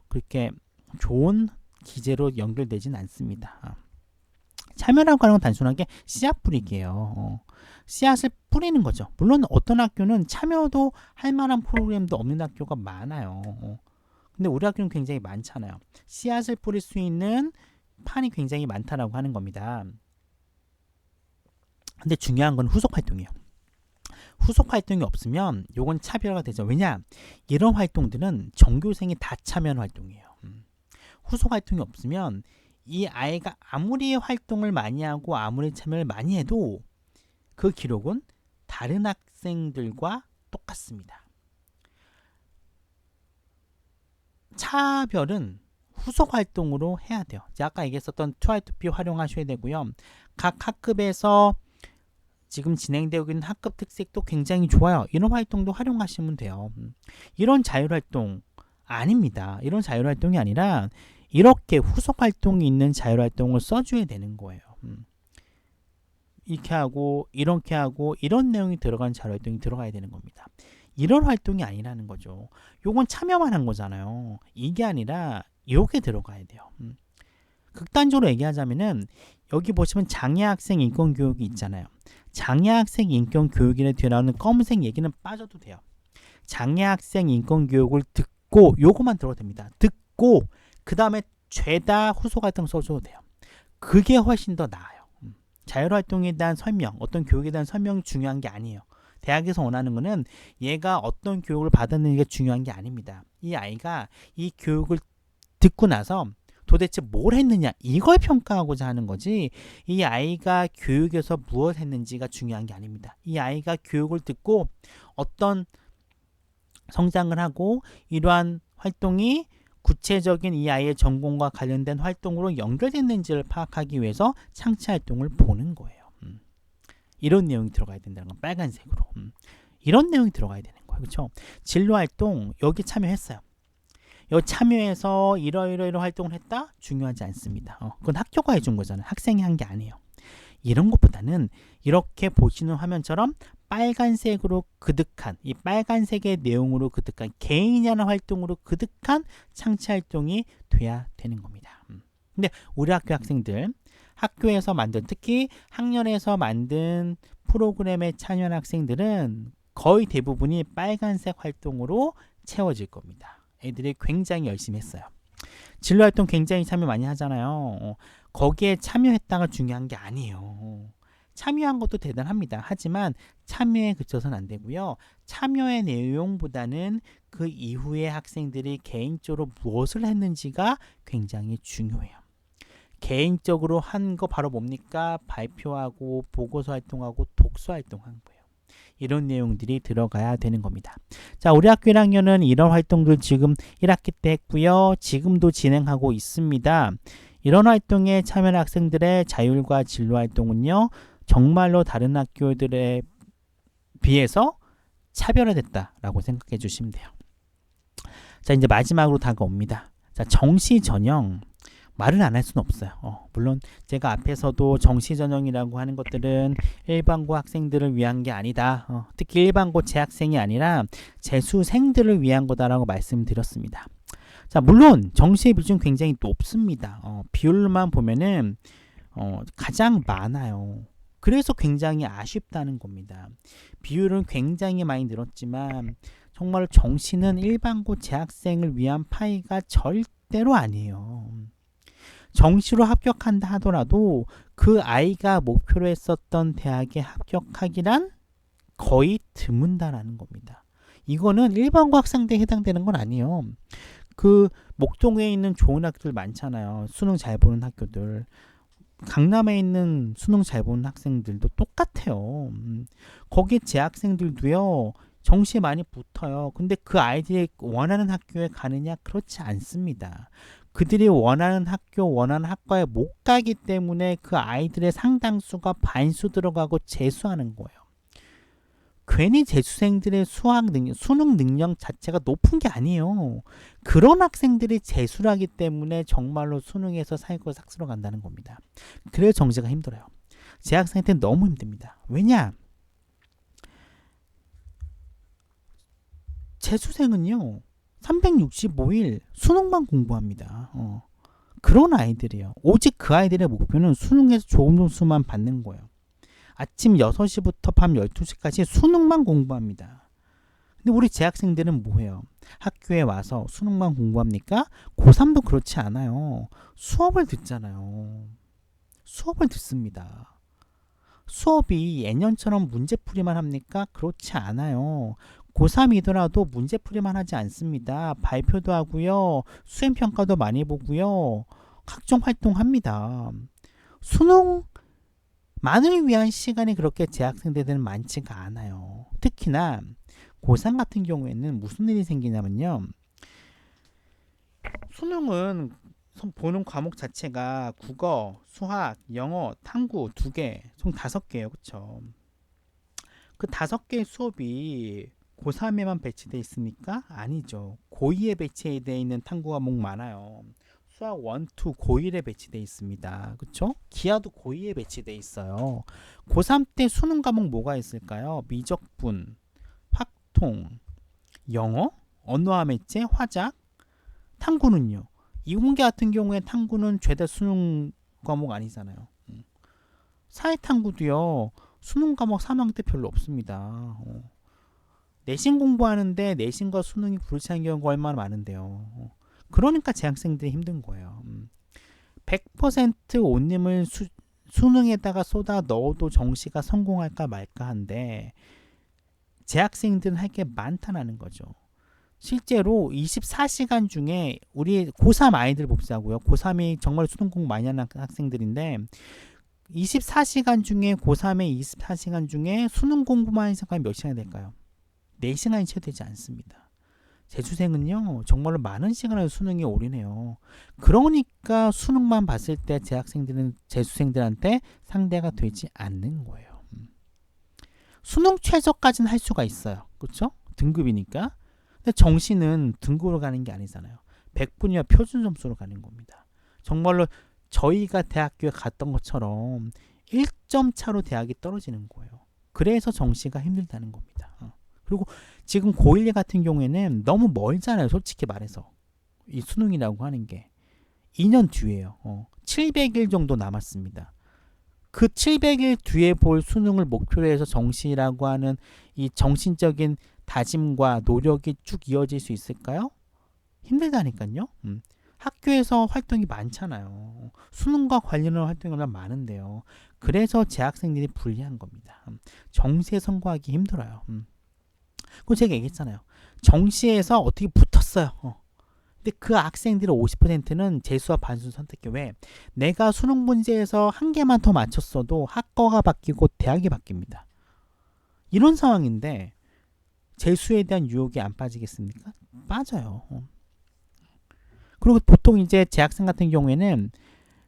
그렇게 좋은 기재로 연결되진 않습니다. 참여라고 하는 건 단순하게 씨앗 뿌리기예요. 씨앗을 뿌리는 거죠. 물론 어떤 학교는 참여도 할 만한 프로그램도 없는 학교가 많아요. 근데 우리 학교는 굉장히 많잖아요. 씨앗을 뿌릴 수 있는 판이 굉장히 많다라고 하는 겁니다. 근데 중요한 건 후속 활동이에요. 후속 활동이 없으면 요건 차별화가 되죠. 왜냐? 이런 활동들은 전교생이 다 참여하는 활동이에요. 후속 활동이 없으면 이 아이가 아무리 활동을 많이 하고 아무리 참여를 많이 해도 그 기록은 다른 학생들과 똑같습니다. 차별은 후속 활동으로 해야 돼요. 제가 아까 얘기했었던 2R2P 활용하셔야 되고요. 각 학급에서 지금 진행되고 있는 학급 특색도 굉장히 좋아요. 이런 활동도 활용하시면 돼요. 이런 자율활동 아닙니다. 이런 자율활동이 아니라 이렇게 후속 활동이 있는 자율활동을 써줘야 되는 거예요. 이렇게 하고 이렇게 하고 이런 내용이 들어간 자율활동이 들어가야 되는 겁니다. 이런 활동이 아니라는 거죠. 요건 참여만 한 거잖아요. 이게 아니라 이렇게 들어가야 돼요. 극단적으로 얘기하자면은 여기 보시면 장애학생 인권교육이 있잖아요. 장애학생 인권교육에 뒤에 나오는 검은색 얘기는 빠져도 돼요. 장애학생 인권교육을 듣고 요거만 들어도 됩니다. 듣고 그 다음에 죄다 후속 활동 써줘도 돼요. 그게 훨씬 더 나아요. 자율활동에 대한 설명, 어떤 교육에 대한 설명이 중요한 게 아니에요. 대학에서 원하는 거는 얘가 어떤 교육을 받았는지가 중요한 게 아닙니다. 이 아이가 이 교육을 듣고 나서 도대체 뭘 했느냐 이걸 평가하고자 하는 거지 이 아이가 교육에서 무엇 했는지가 중요한 게 아닙니다. 이 아이가 교육을 듣고 어떤 성장을 하고 이러한 활동이 구체적인 이 아이의 전공과 관련된 활동으로 연결됐는지를 파악하기 위해서 창체 활동을 보는 거예요. 이런 내용이 들어가야 된다는 건 빨간색으로. 이런 내용이 들어가야 되는 거예요. 그렇죠? 진로 활동 여기 참여했어요. 여기 참여해서 이러이러 활동을 했다? 중요하지 않습니다. 그건 학교가 해준 거잖아요. 학생이 한 게 아니에요. 이런 것보다는 이렇게 보시는 화면처럼 빨간색으로 그득한 이 빨간색의 내용으로 그득한 개인이 하는 활동으로 그득한 창체 활동이 돼야 되는 겁니다. 근데 우리 학교 학생들 학교에서 만든 특히 학년에서 만든 프로그램에 참여한 학생들은 거의 대부분이 빨간색 활동으로 채워질 겁니다. 애들이 굉장히 열심히 했어요. 진로활동 굉장히 참여 많이 하잖아요. 거기에 참여했다가 중요한 게 아니에요. 참여한 것도 대단합니다. 하지만 참여에 그쳐서는 안 되고요. 참여의 내용보다는 그 이후에 학생들이 개인적으로 무엇을 했는지가 굉장히 중요해요. 개인적으로 한 거 바로 뭡니까? 발표하고 보고서 활동하고 독서 활동한 거예요. 이런 내용들이 들어가야 되는 겁니다. 자, 우리 학교 1학년은 이런 활동들 지금 1학기 때 했고요. 지금도 진행하고 있습니다. 이런 활동에 참여한 학생들의 자율과 진로 활동은요. 정말로 다른 학교들에 비해서 차별화됐다라고 생각해 주시면 돼요. 자, 이제 마지막으로 다가옵니다. 자, 정시 전형. 말을 안 할 수는 없어요. 물론 제가 앞에서도 정시 전형이라고 하는 것들은 일반고 학생들을 위한 게 아니다. 특히 일반고 재학생이 아니라 재수생들을 위한 거다라고 말씀드렸습니다. 자, 물론 정시의 비중 굉장히 높습니다. 비율로만 보면은 가장 많아요. 그래서 굉장히 아쉽다는 겁니다. 비율은 굉장히 많이 늘었지만 정말 정시는 일반고 재학생을 위한 파이가 절대로 아니에요. 정시로 합격한다 하더라도 그 아이가 목표로 했었던 대학에 합격하기란 거의 드문다라는 겁니다. 이거는 일반고 학생대에 해당되는 건 아니에요. 그 목동에 있는 좋은 학교들 많잖아요. 수능 잘 보는 학교들. 강남에 있는 수능 잘 보는 학생들도 똑같아요. 거기 재학생들도요. 정시에 많이 붙어요. 근데 그 아이들이 원하는 학교에 가느냐? 그렇지 않습니다. 그들이 원하는 학교, 원하는 학과에 못 가기 때문에 그 아이들의 상당수가 반수 들어가고 재수하는 거예요. 괜히 재수생들의 수능 능력 자체가 높은 게 아니에요. 그런 학생들이 재수를 하기 때문에 정말로 수능에서 살고 삭스러 간다는 겁니다. 그래서 정시가 힘들어요. 재학생한테는 너무 힘듭니다. 왜냐? 재수생은요. 365일 수능만 공부합니다. 그런 아이들이에요. 오직 그 아이들의 목표는 수능에서 좋은 점수만 받는 거예요. 아침 6시부터 밤 12시까지 수능만 공부합니다. 근데 우리 재학생들은 뭐해요? 학교에 와서 수능만 공부합니까? 고3도 그렇지 않아요. 수업을 듣잖아요. 수업을 듣습니다. 수업이 예년처럼 문제풀이만 합니까? 그렇지 않아요. 고3이더라도 문제풀이만 하지 않습니다. 발표도 하고요. 수행평가도 많이 보고요. 각종 활동합니다. 수능만을 위한 시간이 그렇게 재학생들은 많지가 않아요. 특히나 고3 같은 경우에는 무슨 일이 생기냐면요. 수능은 보는 과목 자체가 국어, 수학, 영어, 탐구 2개, 총 5개예요. 그쵸? 그 5개의 수업이 고3에만 배치되어 있습니까? 아니죠. 고2에 배치되어 있는 탐구 과목 많아요. 수학 1, 2, 고1에 배치되어 있습니다. 그쵸? 기하도 고2에 배치되어 있어요. 고3 때 수능 과목 뭐가 있을까요? 미적분, 확통, 영어, 언어와 매체, 화작, 탐구는요. 이공계 같은 경우에 탐구는 죄다 수능 과목 아니잖아요. 사회탐구도요. 수능 과목 3학년 때 별로 없습니다. 내신 공부하는데 내신과 수능이 불치한 경우가 얼마나 많은데요. 그러니까 재학생들이 힘든 거예요. 100% 온님을 수능에다가 쏟아 넣어도 정시가 성공할까 말까 한데 재학생들은 할 게 많다는 거죠. 실제로 24시간 중에 우리 고3 아이들 봅시다고요. 고3이 정말 수능 공부 많이 하는 학생들인데 24시간 중에 고3의 24시간 중에 수능 공부만 하는 시간이 몇 시간이 될까요? 4시간이 채 되지 않습니다. 재수생은요. 정말로 많은 시간을 수능에 올인해요. 그러니까 수능만 봤을 때 재학생들은 재수생들한테 상대가 되지 않는 거예요. 수능 최저까지는 할 수가 있어요. 그렇죠? 등급이니까. 근데 정시는 등급으로 가는 게 아니잖아요. 100분이면 표준 점수로 가는 겁니다. 정말로 저희가 대학교에 갔던 것처럼 1점 차로 대학이 떨어지는 거예요. 그래서 정시가 힘들다는 겁니다. 그리고 지금 고1 같은 경우에는 너무 멀잖아요. 솔직히 말해서. 이 수능이라고 하는 게. 2년 뒤에요. 700일 정도 남았습니다. 그 700일 뒤에 볼 수능을 목표로 해서 정시라고 하는 이 정신적인 다짐과 노력이 쭉 이어질 수 있을까요? 힘들다니까요. 학교에서 활동이 많잖아요. 수능과 관련한 활동이 얼마나 많은데요. 그래서 재학생들이 불리한 겁니다. 정시에 성공하기 힘들어요. 그거 제가 얘기했잖아요. 정시에서 어떻게 붙었어요. 근데 그 학생들의 50%는 재수와 반수 선택해. 왜? 내가 수능 문제에서 한 개만 더 맞췄어도 학과가 바뀌고 대학이 바뀝니다. 이런 상황인데 재수에 대한 유혹이 안 빠지겠습니까? 빠져요. 그리고 보통 이제 재학생 같은 경우에는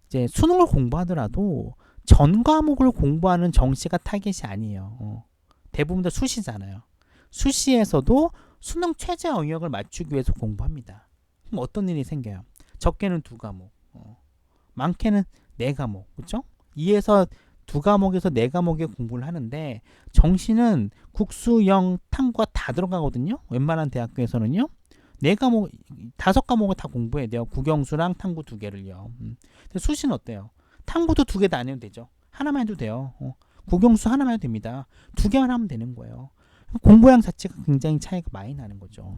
이제 수능을 공부하더라도 전 과목을 공부하는 정시가 타겟이 아니에요. 대부분 다 수시잖아요. 수시에서도 수능 최저 영역을 맞추기 위해서 공부합니다. 그럼 어떤 일이 생겨요? 적게는 2과목, 많게는 4과목, 그렇죠? 2에서 2과목에서 4과목의 공부를 하는데 정시는 국수, 영, 탐구가 다 들어가거든요. 웬만한 대학교에서는요. 4과목, 5과목을 다 공부해야 돼요. 국영수랑 탐구 2개를요. 근데 수시는 어때요? 탐구도 2개 다 안 해도 되죠. 하나만 해도 돼요. 국영수 하나만 해도 됩니다. 2개만 하면 되는 거예요. 공부량 자체가 굉장히 차이가 많이 나는 거죠.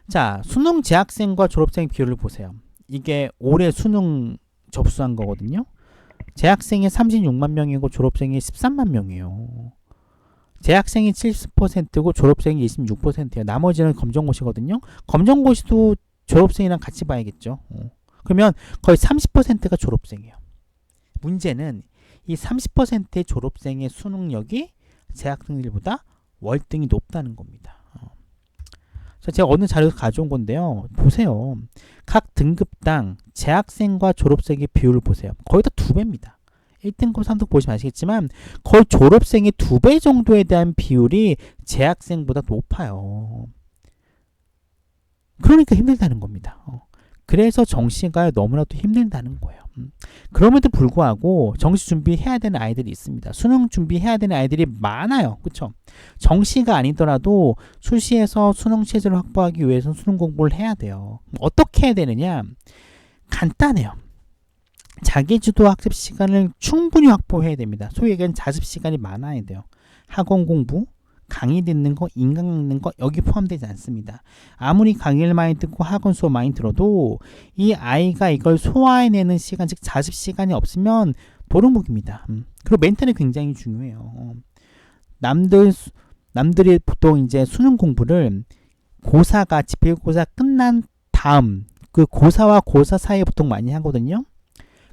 자, 수능 재학생과 졸업생 비율을 보세요. 이게 올해 수능 접수한 거거든요. 재학생이 36만 명이고 졸업생이 13만 명이에요. 재학생이 70%고 졸업생이 26%예요. 나머지는 검정고시거든요. 검정고시도 졸업생이랑 같이 봐야겠죠. 그러면 거의 30%가 졸업생이에요. 문제는 이 30%의 졸업생의 수능력이 재학생들보다 월등히 높다는 겁니다. 제가 어느 자료에서 가져온 건데요. 보세요. 각 등급당 재학생과 졸업생의 비율을 보세요. 거의 다 2배입니다. 1등급, 3등급 보시면 아시겠지만 거의 졸업생의 2배 정도에 대한 비율이 재학생보다 높아요. 그러니까 힘들다는 겁니다. 그래서 정시가 너무나도 힘들다는 거예요. 그럼에도 불구하고 정시 준비해야 되는 아이들이 있습니다. 수능 준비해야 되는 아이들이 많아요. 그렇죠? 정시가 아니더라도 수시에서 수능 체제를 확보하기 위해서는 수능 공부를 해야 돼요. 어떻게 해야 되느냐? 간단해요. 자기주도 학습 시간을 충분히 확보해야 됩니다. 소위 얘기하는 자습 시간이 많아야 돼요. 학원 공부, 강의 듣는 거, 인강 읽는 거 여기 포함되지 않습니다. 아무리 강의를 많이 듣고 학원 수업 많이 들어도 이 아이가 이걸 소화해내는 시간, 즉 자습 시간이 없으면 도루묵입니다. 그리고 멘탈이 굉장히 중요해요. 남들이 보통 이제 수능 공부를 고사가 지필고사 끝난 다음 그 고사와 고사 사이에 보통 많이 하거든요.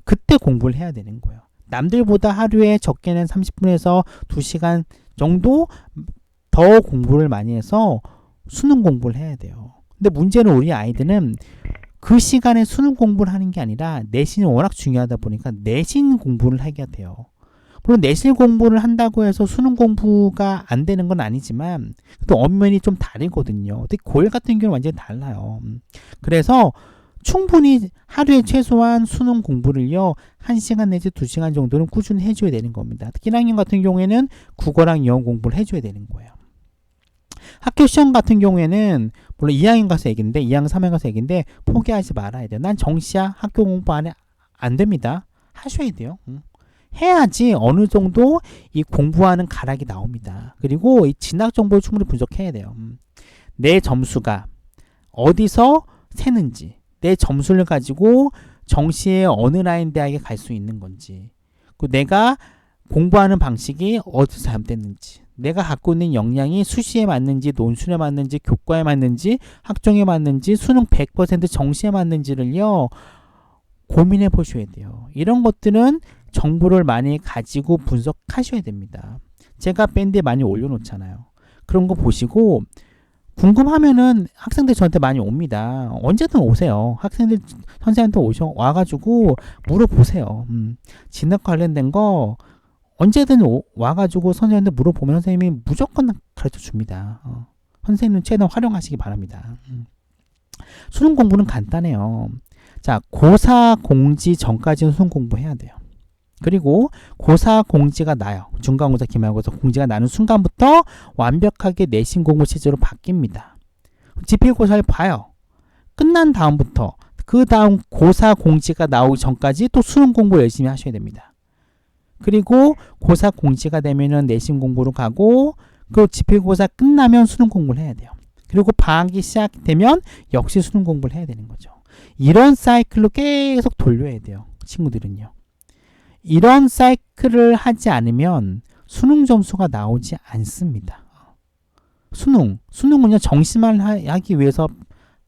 그때 공부를 해야 되는 거예요. 남들보다 하루에 적게는 30분에서 2시간 정도 더 공부를 많이 해서 수능 공부를 해야 돼요. 근데 문제는 우리 아이들은 그 시간에 수능 공부를 하는 게 아니라 내신이 워낙 중요하다 보니까 내신 공부를 하게 돼요. 물론 내신 공부를 한다고 해서 수능 공부가 안 되는 건 아니지만 또 엄연히 좀 다르거든요. 근데 고1 같은 경우는 완전히 달라요. 그래서 충분히 하루에 최소한 수능 공부를요 1시간 내지 2시간 정도는 꾸준히 해줘야 되는 겁니다. 특히 1학년 같은 경우에는 국어랑 영어 공부를 해줘야 되는 거예요. 학교 시험 같은 경우에는 물론 2학년 가서 얘기인데 2학년 3학년 가서 얘기인데 포기하지 말아야 돼요. 난 정시야 학교 공부 안 됩니다. 하셔야 돼요. 해야지 어느 정도 이 공부하는 가락이 나옵니다. 그리고 이 진학 정보를 충분히 분석해야 돼요. 내 점수가 어디서 새는지, 내 점수를 가지고 정시에 어느 라인 대학에 갈 수 있는 건지, 그리고 내가 공부하는 방식이 어디서 잘못됐는지, 내가 갖고 있는 역량이 수시에 맞는지, 논술에 맞는지, 교과에 맞는지, 학종에 맞는지, 수능 100% 정시에 맞는지를요 고민해 보셔야 돼요. 이런 것들은 정보를 많이 가지고 분석하셔야 됩니다. 제가 밴드에 많이 올려놓잖아요. 그런 거 보시고 궁금하면은 학생들 저한테 많이 옵니다. 언제든 오세요. 학생들 선생님한테 와가지고 물어보세요. 진학 관련된 거 언제든 와가지고 선생님한테 물어보면 선생님이 무조건 가르쳐 줍니다. 선생님 최대한 활용하시기 바랍니다. 수능 공부는 간단해요. 자, 고사 공지 전까지는 수능 공부해야 돼요. 그리고 고사 공지가 나요. 중간고사, 기말고사 공지가 나는 순간부터 완벽하게 내신 공부 체제로 바뀝니다. 지필고사를 봐요. 끝난 다음부터 그 다음 고사 공지가 나오기 전까지 또 수능 공부 열심히 하셔야 됩니다. 그리고 고사 공지가 되면은 내신 공부로 가고 그 지필고사 끝나면 수능 공부를 해야 돼요. 그리고 방학이 시작되면 역시 수능 공부를 해야 되는 거죠. 이런 사이클로 계속 돌려야 돼요. 친구들은요. 이런 사이클을 하지 않으면 수능 점수가 나오지 않습니다. 수능은요 정시만 하기 위해서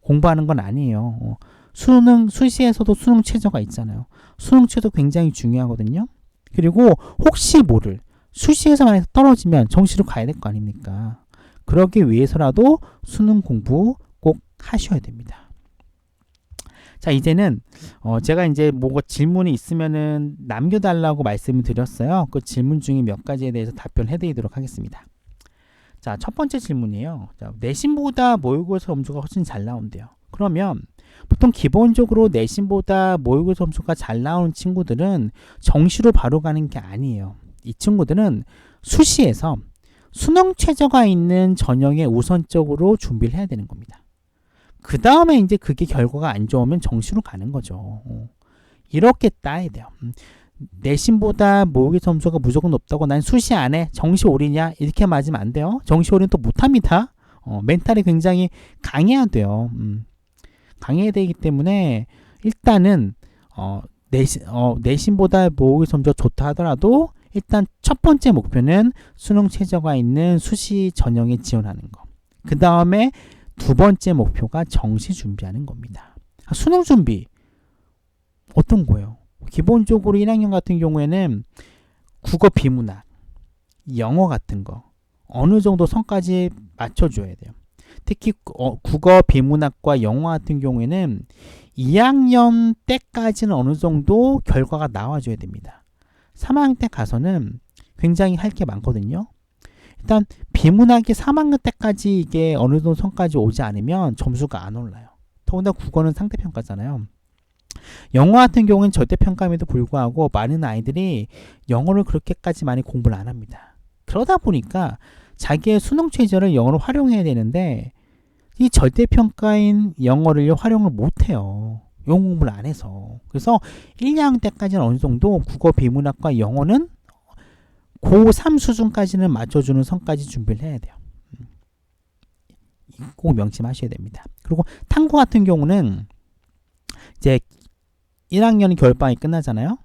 공부하는 건 아니에요. 수시에서도 수능 최저가 있잖아요. 수능 최저 굉장히 중요하거든요. 그리고 혹시 모를 수시에서 만약 떨어지면 정시로 가야 될 거 아닙니까? 그러기 위해서라도 수능 공부 꼭 하셔야 됩니다. 자, 이제는 제가 이제 뭐가 질문이 있으면은 남겨달라고 말씀을 드렸어요. 그 질문 중에 몇 가지에 대해서 답변해 드리도록 하겠습니다. 자, 첫 번째 질문이에요. 자, 내신보다 모의고사 점수가 훨씬 잘 나온대요. 그러면 보통 기본적으로 내신보다 모의고사 점수가 잘 나오는 친구들은 정시로 바로 가는 게 아니에요. 이 친구들은 수시에서 수능 최저가 있는 전형에 우선적으로 준비를 해야 되는 겁니다. 그 다음에 이제 그게 결과가 안 좋으면 정시로 가는 거죠. 이렇게 따야 돼요. 내신보다 모의고사 점수가 무조건 높다고 난 수시 안 해, 정시 올이냐, 이렇게 맞으면 안 돼요. 정시 올인 또 못합니다. 멘탈이 굉장히 강해야 돼요. 강해야 되기 때문에 일단은 내신보다 모의고사 점수가 좋다 하더라도 일단 첫 번째 목표는 수능 최저가 있는 수시 전형에 지원하는 거. 그 다음에 두 번째 목표가 정시 준비하는 겁니다. 수능 준비 어떤 거예요? 기본적으로 1학년 같은 경우에는 국어 비문학, 영어 같은 거 어느 정도 선까지 맞춰줘야 돼요. 특히 국어 비문학과 영어 같은 경우에는 2학년 때까지는 어느 정도 결과가 나와줘야 됩니다. 3학년 때 가서는 굉장히 할 게 많거든요. 일단 비문학이 3학년 때까지 이게 어느 정도 선까지 오지 않으면 점수가 안 올라요. 더군다나 국어는 상대평가잖아요. 영어 같은 경우는 절대평가임에도 불구하고 많은 아이들이 영어를 그렇게까지 많이 공부를 안 합니다. 그러다 보니까 자기의 수능 최저를 영어로 활용해야 되는데 이 절대평가인 영어를 활용을 못해요. 영어 공부를 안 해서. 그래서 1, 2학년 때까지는 어느 정도 국어 비문학과 영어는 고3 수준까지는 맞춰주는 선까지 준비를 해야 돼요. 꼭 명심하셔야 됩니다. 그리고 탐구 같은 경우는 이제 1학년이 겨울방학이 끝나잖아요.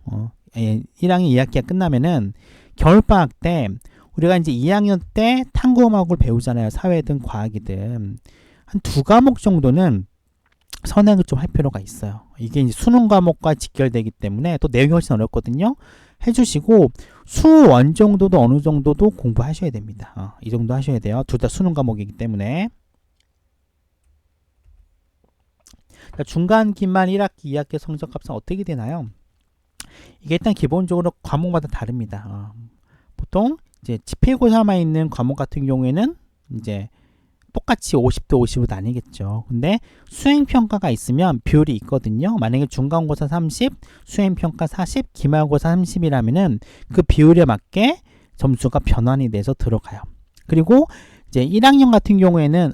1학년 2학기가 끝나면은 겨울방학 때 우리가 이제 2학년 때 탐구음악을 배우잖아요. 사회든 과학이든. 한 2과목 정도는 선행을 좀 할 필요가 있어요. 이게 이제 수능 과목과 직결되기 때문에 또 내용이 훨씬 어렵거든요. 해주시고 수원 정도도 어느 정도도 공부하셔야 됩니다. 이 정도 하셔야 돼요. 둘 다 수능 과목이기 때문에. 중간 기말 1학기, 2학기 성적합산 어떻게 되나요? 이게 일단 기본적으로 과목마다 다릅니다. 보통 이제 지필고사만 있는 과목 같은 경우에는 이제 똑같이 50대 50으로 나뉘겠죠. 근데 수행평가가 있으면 비율이 있거든요. 만약에 중간고사 30, 수행평가 40, 기말고사 30이라면은 그 비율에 맞게 점수가 변환이 돼서 들어가요. 그리고 이제 1학년 같은 경우에는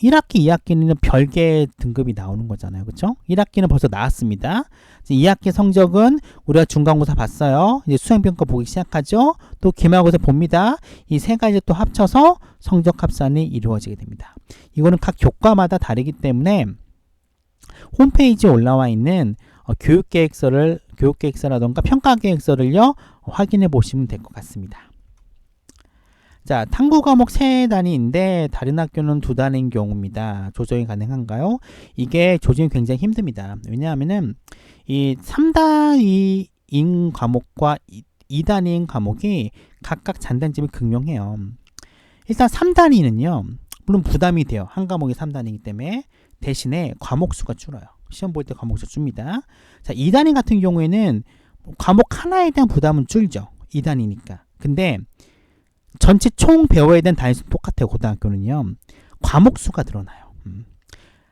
1학기, 2학기는 별개 등급이 나오는 거잖아요. 그렇죠? 1학기는 벌써 나왔습니다. 2학기 성적은 우리가 중간고사 봤어요. 이제 수행평가 보기 시작하죠. 또 기말고사 봅니다. 이 세 가지 또 합쳐서 성적 합산이 이루어지게 됩니다. 이거는 각 교과마다 다르기 때문에 홈페이지에 올라와 있는 교육계획서라던가 평가계획서를요 확인해 보시면 될 것 같습니다. 자, 탐구 과목 3단위인데 다른 학교는 2단위인 경우입니다. 조정이 가능한가요? 이게 조정이 굉장히 힘듭니다. 왜냐하면은 이 3단위인 과목과 2단위인 과목이 각각 장단점이 극명해요. 일단 3단위는요. 물론 부담이 돼요. 한 과목이 3단위이기 때문에 대신에 과목 수가 줄어요. 시험 볼 때 과목 수 줍니다. 자, 2단위 같은 경우에는 과목 하나에 대한 부담은 줄죠. 2단위니까. 근데 전체 총 배워야 되는 단위수는 똑같아요. 고등학교는요. 과목 수가 늘어나요.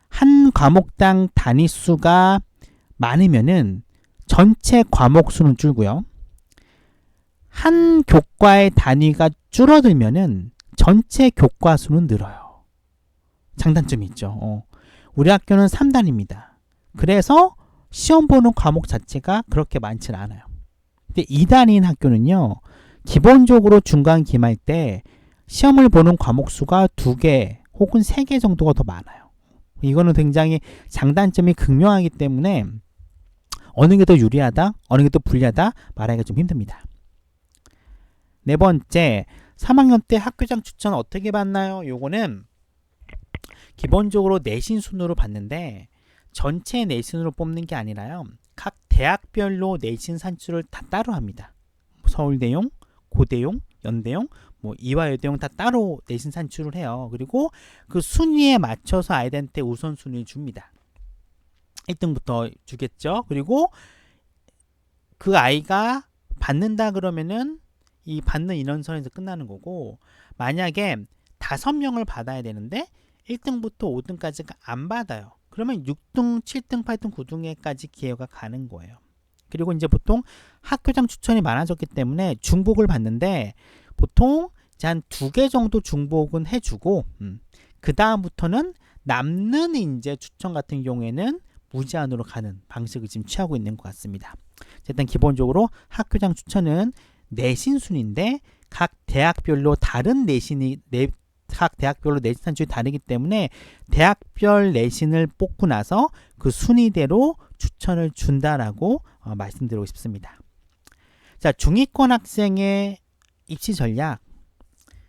한 과목당 단위수가 많으면은 전체 과목 수는 줄고요. 한 교과의 단위가 줄어들면은 전체 교과 수는 늘어요. 장단점이 있죠. 우리 학교는 3단입니다. 그래서 시험 보는 과목 자체가 그렇게 많지는 않아요. 근데 2단인 학교는요. 기본적으로 중간 기말 때 시험을 보는 과목 수가 2개 혹은 3개 정도가 더 많아요. 이거는 굉장히 장단점이 극명하기 때문에 어느 게 더 유리하다, 어느 게 더 불리하다 말하기가 좀 힘듭니다. 네 번째, 3학년 때 학교장 추천 어떻게 받나요? 요거는 기본적으로 내신 순으로 받는데 전체 내신으로 뽑는 게 아니라요. 각 대학별로 내신 산출을 다 따로 합니다. 서울대용, 고대용, 연대용, 이화여대용 다 따로 내신 산출을 해요. 그리고 그 순위에 맞춰서 아이들한테 우선순위를 줍니다. 1등부터 주겠죠. 그리고 그 아이가 받는다 그러면은 이 받는 인원선에서 끝나는 거고, 만약에 5명을 받아야 되는데 1등부터 5등까지가 안 받아요. 그러면 6등, 7등, 8등, 9등에까지 기회가 가는 거예요. 그리고 이제 보통 학교장 추천이 많아졌기 때문에 중복을 받는데 보통 이제 한 2개 정도 중복은 해주고 그 다음부터는 남는 이제 추천 같은 경우에는 무제한으로 가는 방식을 지금 취하고 있는 것 같습니다. 일단 기본적으로 학교장 추천은 내신 순인데 각 대학별로 다른 각 대학별로 내신 산출이 다르기 때문에 대학별 내신을 뽑고 나서 그 순위대로 추천을 준다라고 말씀드리고 싶습니다. 자, 중위권 학생의 입시 전략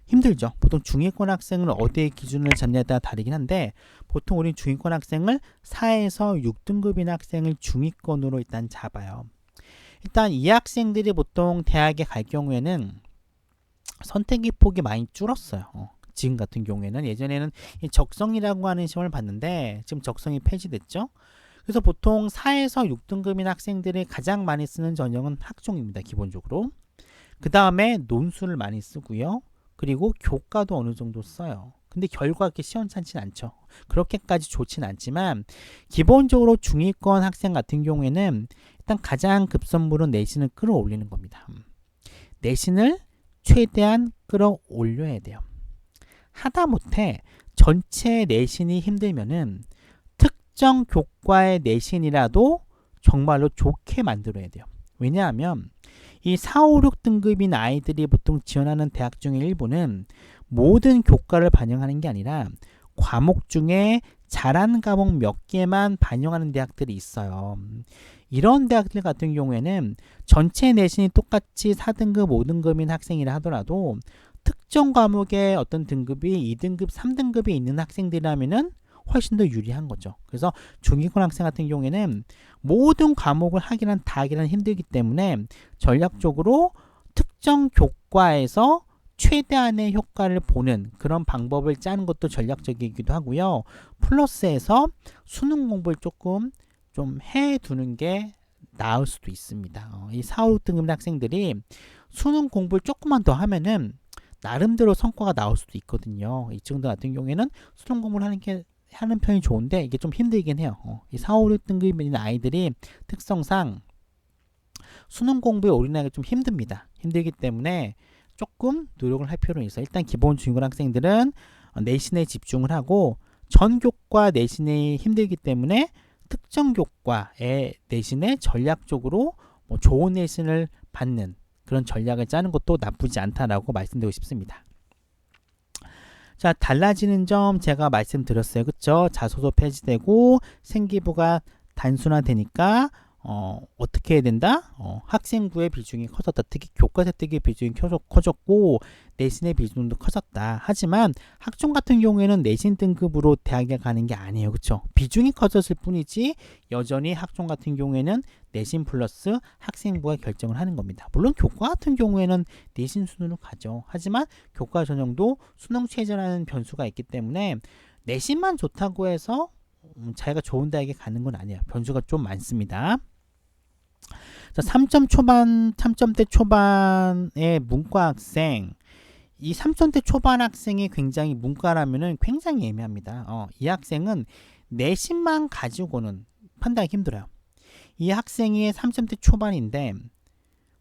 힘들죠. 보통 중위권 학생을 어디에 기준을 잡냐에 따라 다르긴 한데 보통 우리 중위권 학생을 4에서 6등급인 학생을 중위권으로 일단 잡아요. 일단 이 학생들이 보통 대학에 갈 경우에는 선택의 폭이 많이 줄었어요. 지금 같은 경우에는 예전에는 적성이라고 하는 시험을 봤는데 지금 적성이 폐지됐죠. 그래서 보통 4에서 6등급인 학생들이 가장 많이 쓰는 전형은 학종입니다. 기본적으로. 그 다음에 논술을 많이 쓰고요. 그리고 교과도 어느 정도 써요. 근데 결과가 그렇게 시원찮진 않죠. 그렇게까지 좋진 않지만 기본적으로 중위권 학생 같은 경우에는 일단 가장 급선무는 내신을 끌어올리는 겁니다. 내신을 최대한 끌어올려야 돼요. 하다못해 전체 내신이 힘들면은 특정 교과의 내신이라도 정말로 좋게 만들어야 돼요. 왜냐하면 이 4, 5, 6등급인 아이들이 보통 지원하는 대학 중에 일부는 모든 교과를 반영하는 게 아니라 과목 중에 잘하는 과목 몇 개만 반영하는 대학들이 있어요. 이런 대학들 같은 경우에는 전체 내신이 똑같이 4등급, 5등급인 학생이라 하더라도 특정 과목의 어떤 등급이 2등급, 3등급이 있는 학생들이라면은 훨씬 더 유리한 거죠. 그래서 중위권 학생 같은 경우에는 모든 과목을 다 하기는 힘들기 때문에 전략적으로 특정 교과에서 최대한의 효과를 보는 그런 방법을 짜는 것도 전략적이기도 하고요. 플러스해서 수능 공부를 조금 좀 해두는 게 나을 수도 있습니다. 이 4, 5등급 학생들이 수능 공부를 조금만 더 하면은 나름대로 성과가 나올 수도 있거든요. 이 친구들 같은 경우에는 수능 공부를 하는 편이 좋은데 이게 좀 힘들긴 해요. 이 4, 5, 6등급인 아이들이 특성상 수능 공부에 올인하기가 좀 힘듭니다. 힘들기 때문에 조금 노력을 할 필요는 있어요. 일단 기본 중위권 학생들은 내신에 집중을 하고 전 교과 내신이 힘들기 때문에 특정 교과의 내신에 전략적으로 좋은 내신을 받는 그런 전략을 짜는 것도 나쁘지 않다라고 말씀드리고 싶습니다. 자, 달라지는 점 제가 말씀드렸어요. 그쵸? 자소서 폐지되고 생기부가 단순화되니까 어떻게 해야 된다? 학생부의 비중이 커졌다. 특히 교과 혜택의 비중이 커졌고 내신의 비중도 커졌다. 하지만 학종 같은 경우에는 내신 등급으로 대학에 가는 게 아니에요. 그쵸? 비중이 커졌을 뿐이지 여전히 학종 같은 경우에는 내신 플러스 학생부가 결정을 하는 겁니다. 물론 교과 같은 경우에는 내신 순으로 가죠. 하지만 교과 전형도 수능 최저라는 변수가 있기 때문에 내신만 좋다고 해서 자기가 좋은 대학에 가는 건 아니에요. 변수가 좀 많습니다. 자, 3점대 초반의 문과 학생, 이 3점대 초반 학생이 굉장히 문과라면은 굉장히 애매합니다. 이 학생은 내신만 가지고는 판단하기 힘들어요. 이 학생이 3점대 초반인데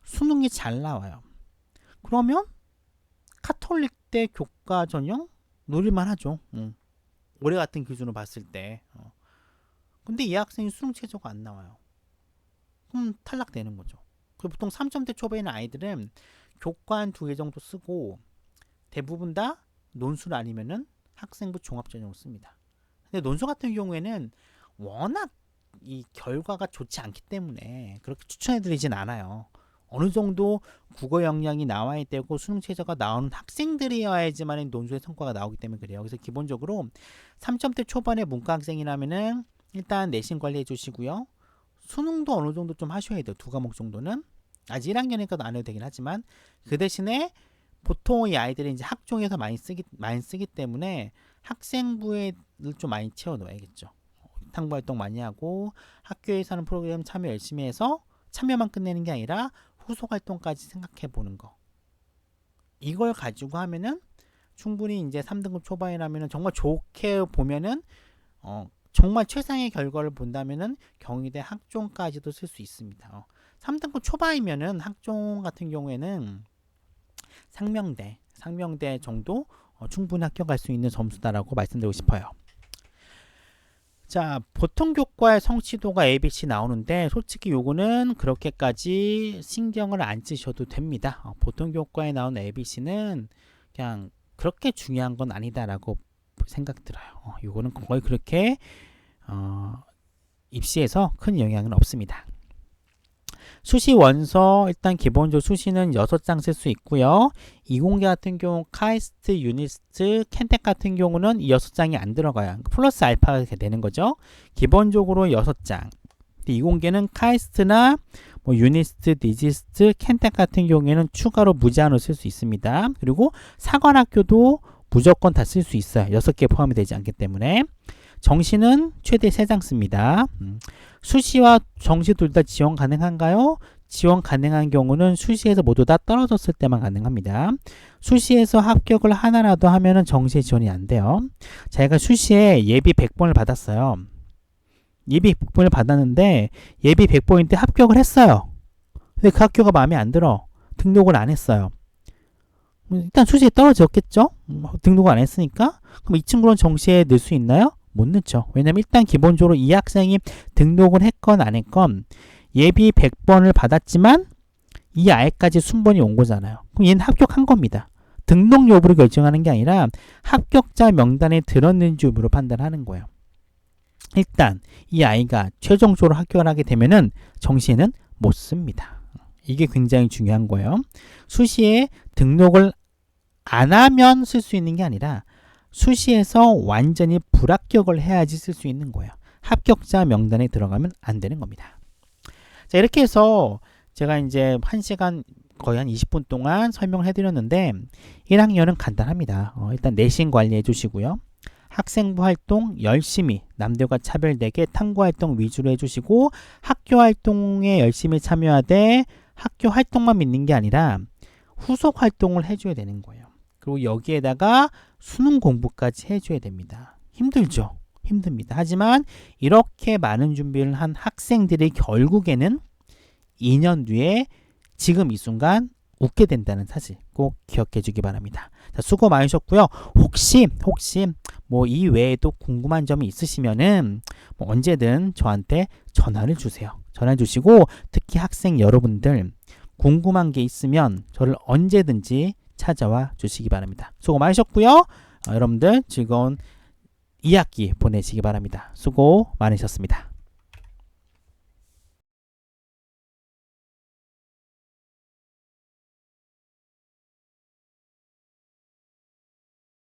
수능이 잘 나와요. 그러면 카톨릭대 교과 전형 노릴만 하죠. 올해 같은 기준으로 봤을 때. 근데 이 학생이 수능 최저가 안 나와요. 그럼 탈락되는 거죠. 보통 3점대 초반에 있는 아이들은 교과 한 2개 정도 쓰고 대부분 다 논술 아니면은 학생부 종합전형을 씁니다. 근데 논술 같은 경우에는 워낙 이 결과가 좋지 않기 때문에 그렇게 추천해드리진 않아요. 어느 정도 국어 역량이 나와야 되고 수능 최저가 나오는 학생들이어야지만 논술의 성과가 나오기 때문에 그래요. 그래서 기본적으로 3점대 초반의 문과 학생이라면은 일단 내신 관리해 주시고요. 수능도 어느 정도 좀 하셔야 돼요. 2과목 정도는. 아직 1학년이니까 안 해도 되긴 하지만 그 대신에 보통 이 아이들이 이제 학종에서 많이 쓰기 때문에 학생부를 좀 많이 채워 넣어야겠죠. 탐구 활동 많이 하고 학교에서 하는 프로그램 참여 열심히 해서 참여만 끝내는 게 아니라 후속 활동까지 생각해 보는 거. 이걸 가지고 하면은 충분히 이제 3등급 초반이라면은 정말 좋게 보면은 정말 최상의 결과를 본다면은 경희대 학종까지도 쓸 수 있습니다. 3등급 초반이면은 학종 같은 경우에는 상명대 정도 충분히 합격할 수 있는 점수다라고 말씀드리고 싶어요. 자, 보통 교과의 성취도가 ABC 나오는데 솔직히 요거는 그렇게까지 신경을 안 쓰셔도 됩니다. 보통 교과에 나온 ABC는 그냥 그렇게 중요한 건 아니다라고 생각 들어요. 요거는 거의 그렇게 입시에서 큰 영향은 없습니다. 수시 원서 일단 기본적으로 수시는 6장 쓸 수 있고요. 이공계 같은 경우 카이스트, 유니스트, 켄텍 같은 경우는 이 6장이 안 들어가요. 플러스 알파가 되는 거죠. 기본적으로 6장. 이공계는 카이스트나 뭐 유니스트, 디지스트, 켄텍 같은 경우에는 추가로 무제한으로 쓸 수 있습니다. 그리고 사관학교도 무조건 다 쓸 수 있어요. 6개 포함이 되지 않기 때문에. 정시는 최대 3장 씁니다. 수시와 정시 둘 다 지원 가능한가요? 지원 가능한 경우는 수시에서 모두 다 떨어졌을 때만 가능합니다. 수시에서 합격을 하나라도 하면은 정시에 지원이 안 돼요. 제가 수시에 예비 100번을 받았어요. 예비 100번을 받았는데 예비 100번인데 합격을 했어요. 근데 그 학교가 마음에 안 들어. 등록을 안 했어요. 일단 수시에 떨어졌겠죠? 등록을 안 했으니까. 그럼 이 친구는 정시에 넣을 수 있나요? 못 넣죠. 왜냐면 일단 기본적으로 이 학생이 등록을 했건 안 했건 예비 100번을 받았지만 이 아이까지 순번이 온 거잖아요. 그럼 얘는 합격한 겁니다. 등록 여부를 결정하는 게 아니라 합격자 명단에 들었는지 여부로 판단하는 거예요. 일단 이 아이가 최종적으로 합격을 하게 되면은 정시에는 못 씁니다. 이게 굉장히 중요한 거예요. 수시에 등록을 안 하면 쓸 수 있는 게 아니라 수시에서 완전히 불합격을 해야지 쓸 수 있는 거예요. 합격자 명단에 들어가면 안 되는 겁니다. 자, 이렇게 해서 제가 이제 1시간 거의 한 20분 동안 설명을 해드렸는데 1학년은 간단합니다. 일단 내신 관리해 주시고요. 학생부 활동 열심히 남들과 차별되게 탐구 활동 위주로 해주시고 학교 활동에 열심히 참여하되 학교 활동만 믿는 게 아니라 후속 활동을 해줘야 되는 거예요. 그리고 여기에다가 수능 공부까지 해줘야 됩니다. 힘들죠? 힘듭니다. 하지만 이렇게 많은 준비를 한 학생들이 결국에는 2년 뒤에 지금 이 순간 웃게 된다는 사실 꼭 기억해 주기 바랍니다. 자, 수고 많으셨고요. 혹시 뭐 이 외에도 궁금한 점이 있으시면은 뭐 언제든 저한테 전화를 주세요. 전화 주시고 특히 학생 여러분들 궁금한 게 있으면 저를 언제든지 찾아와 주시기 바랍니다. 수고 많으셨고요. 여러분들 즐거운 2학기 보내시기 바랍니다. 수고 많으셨습니다.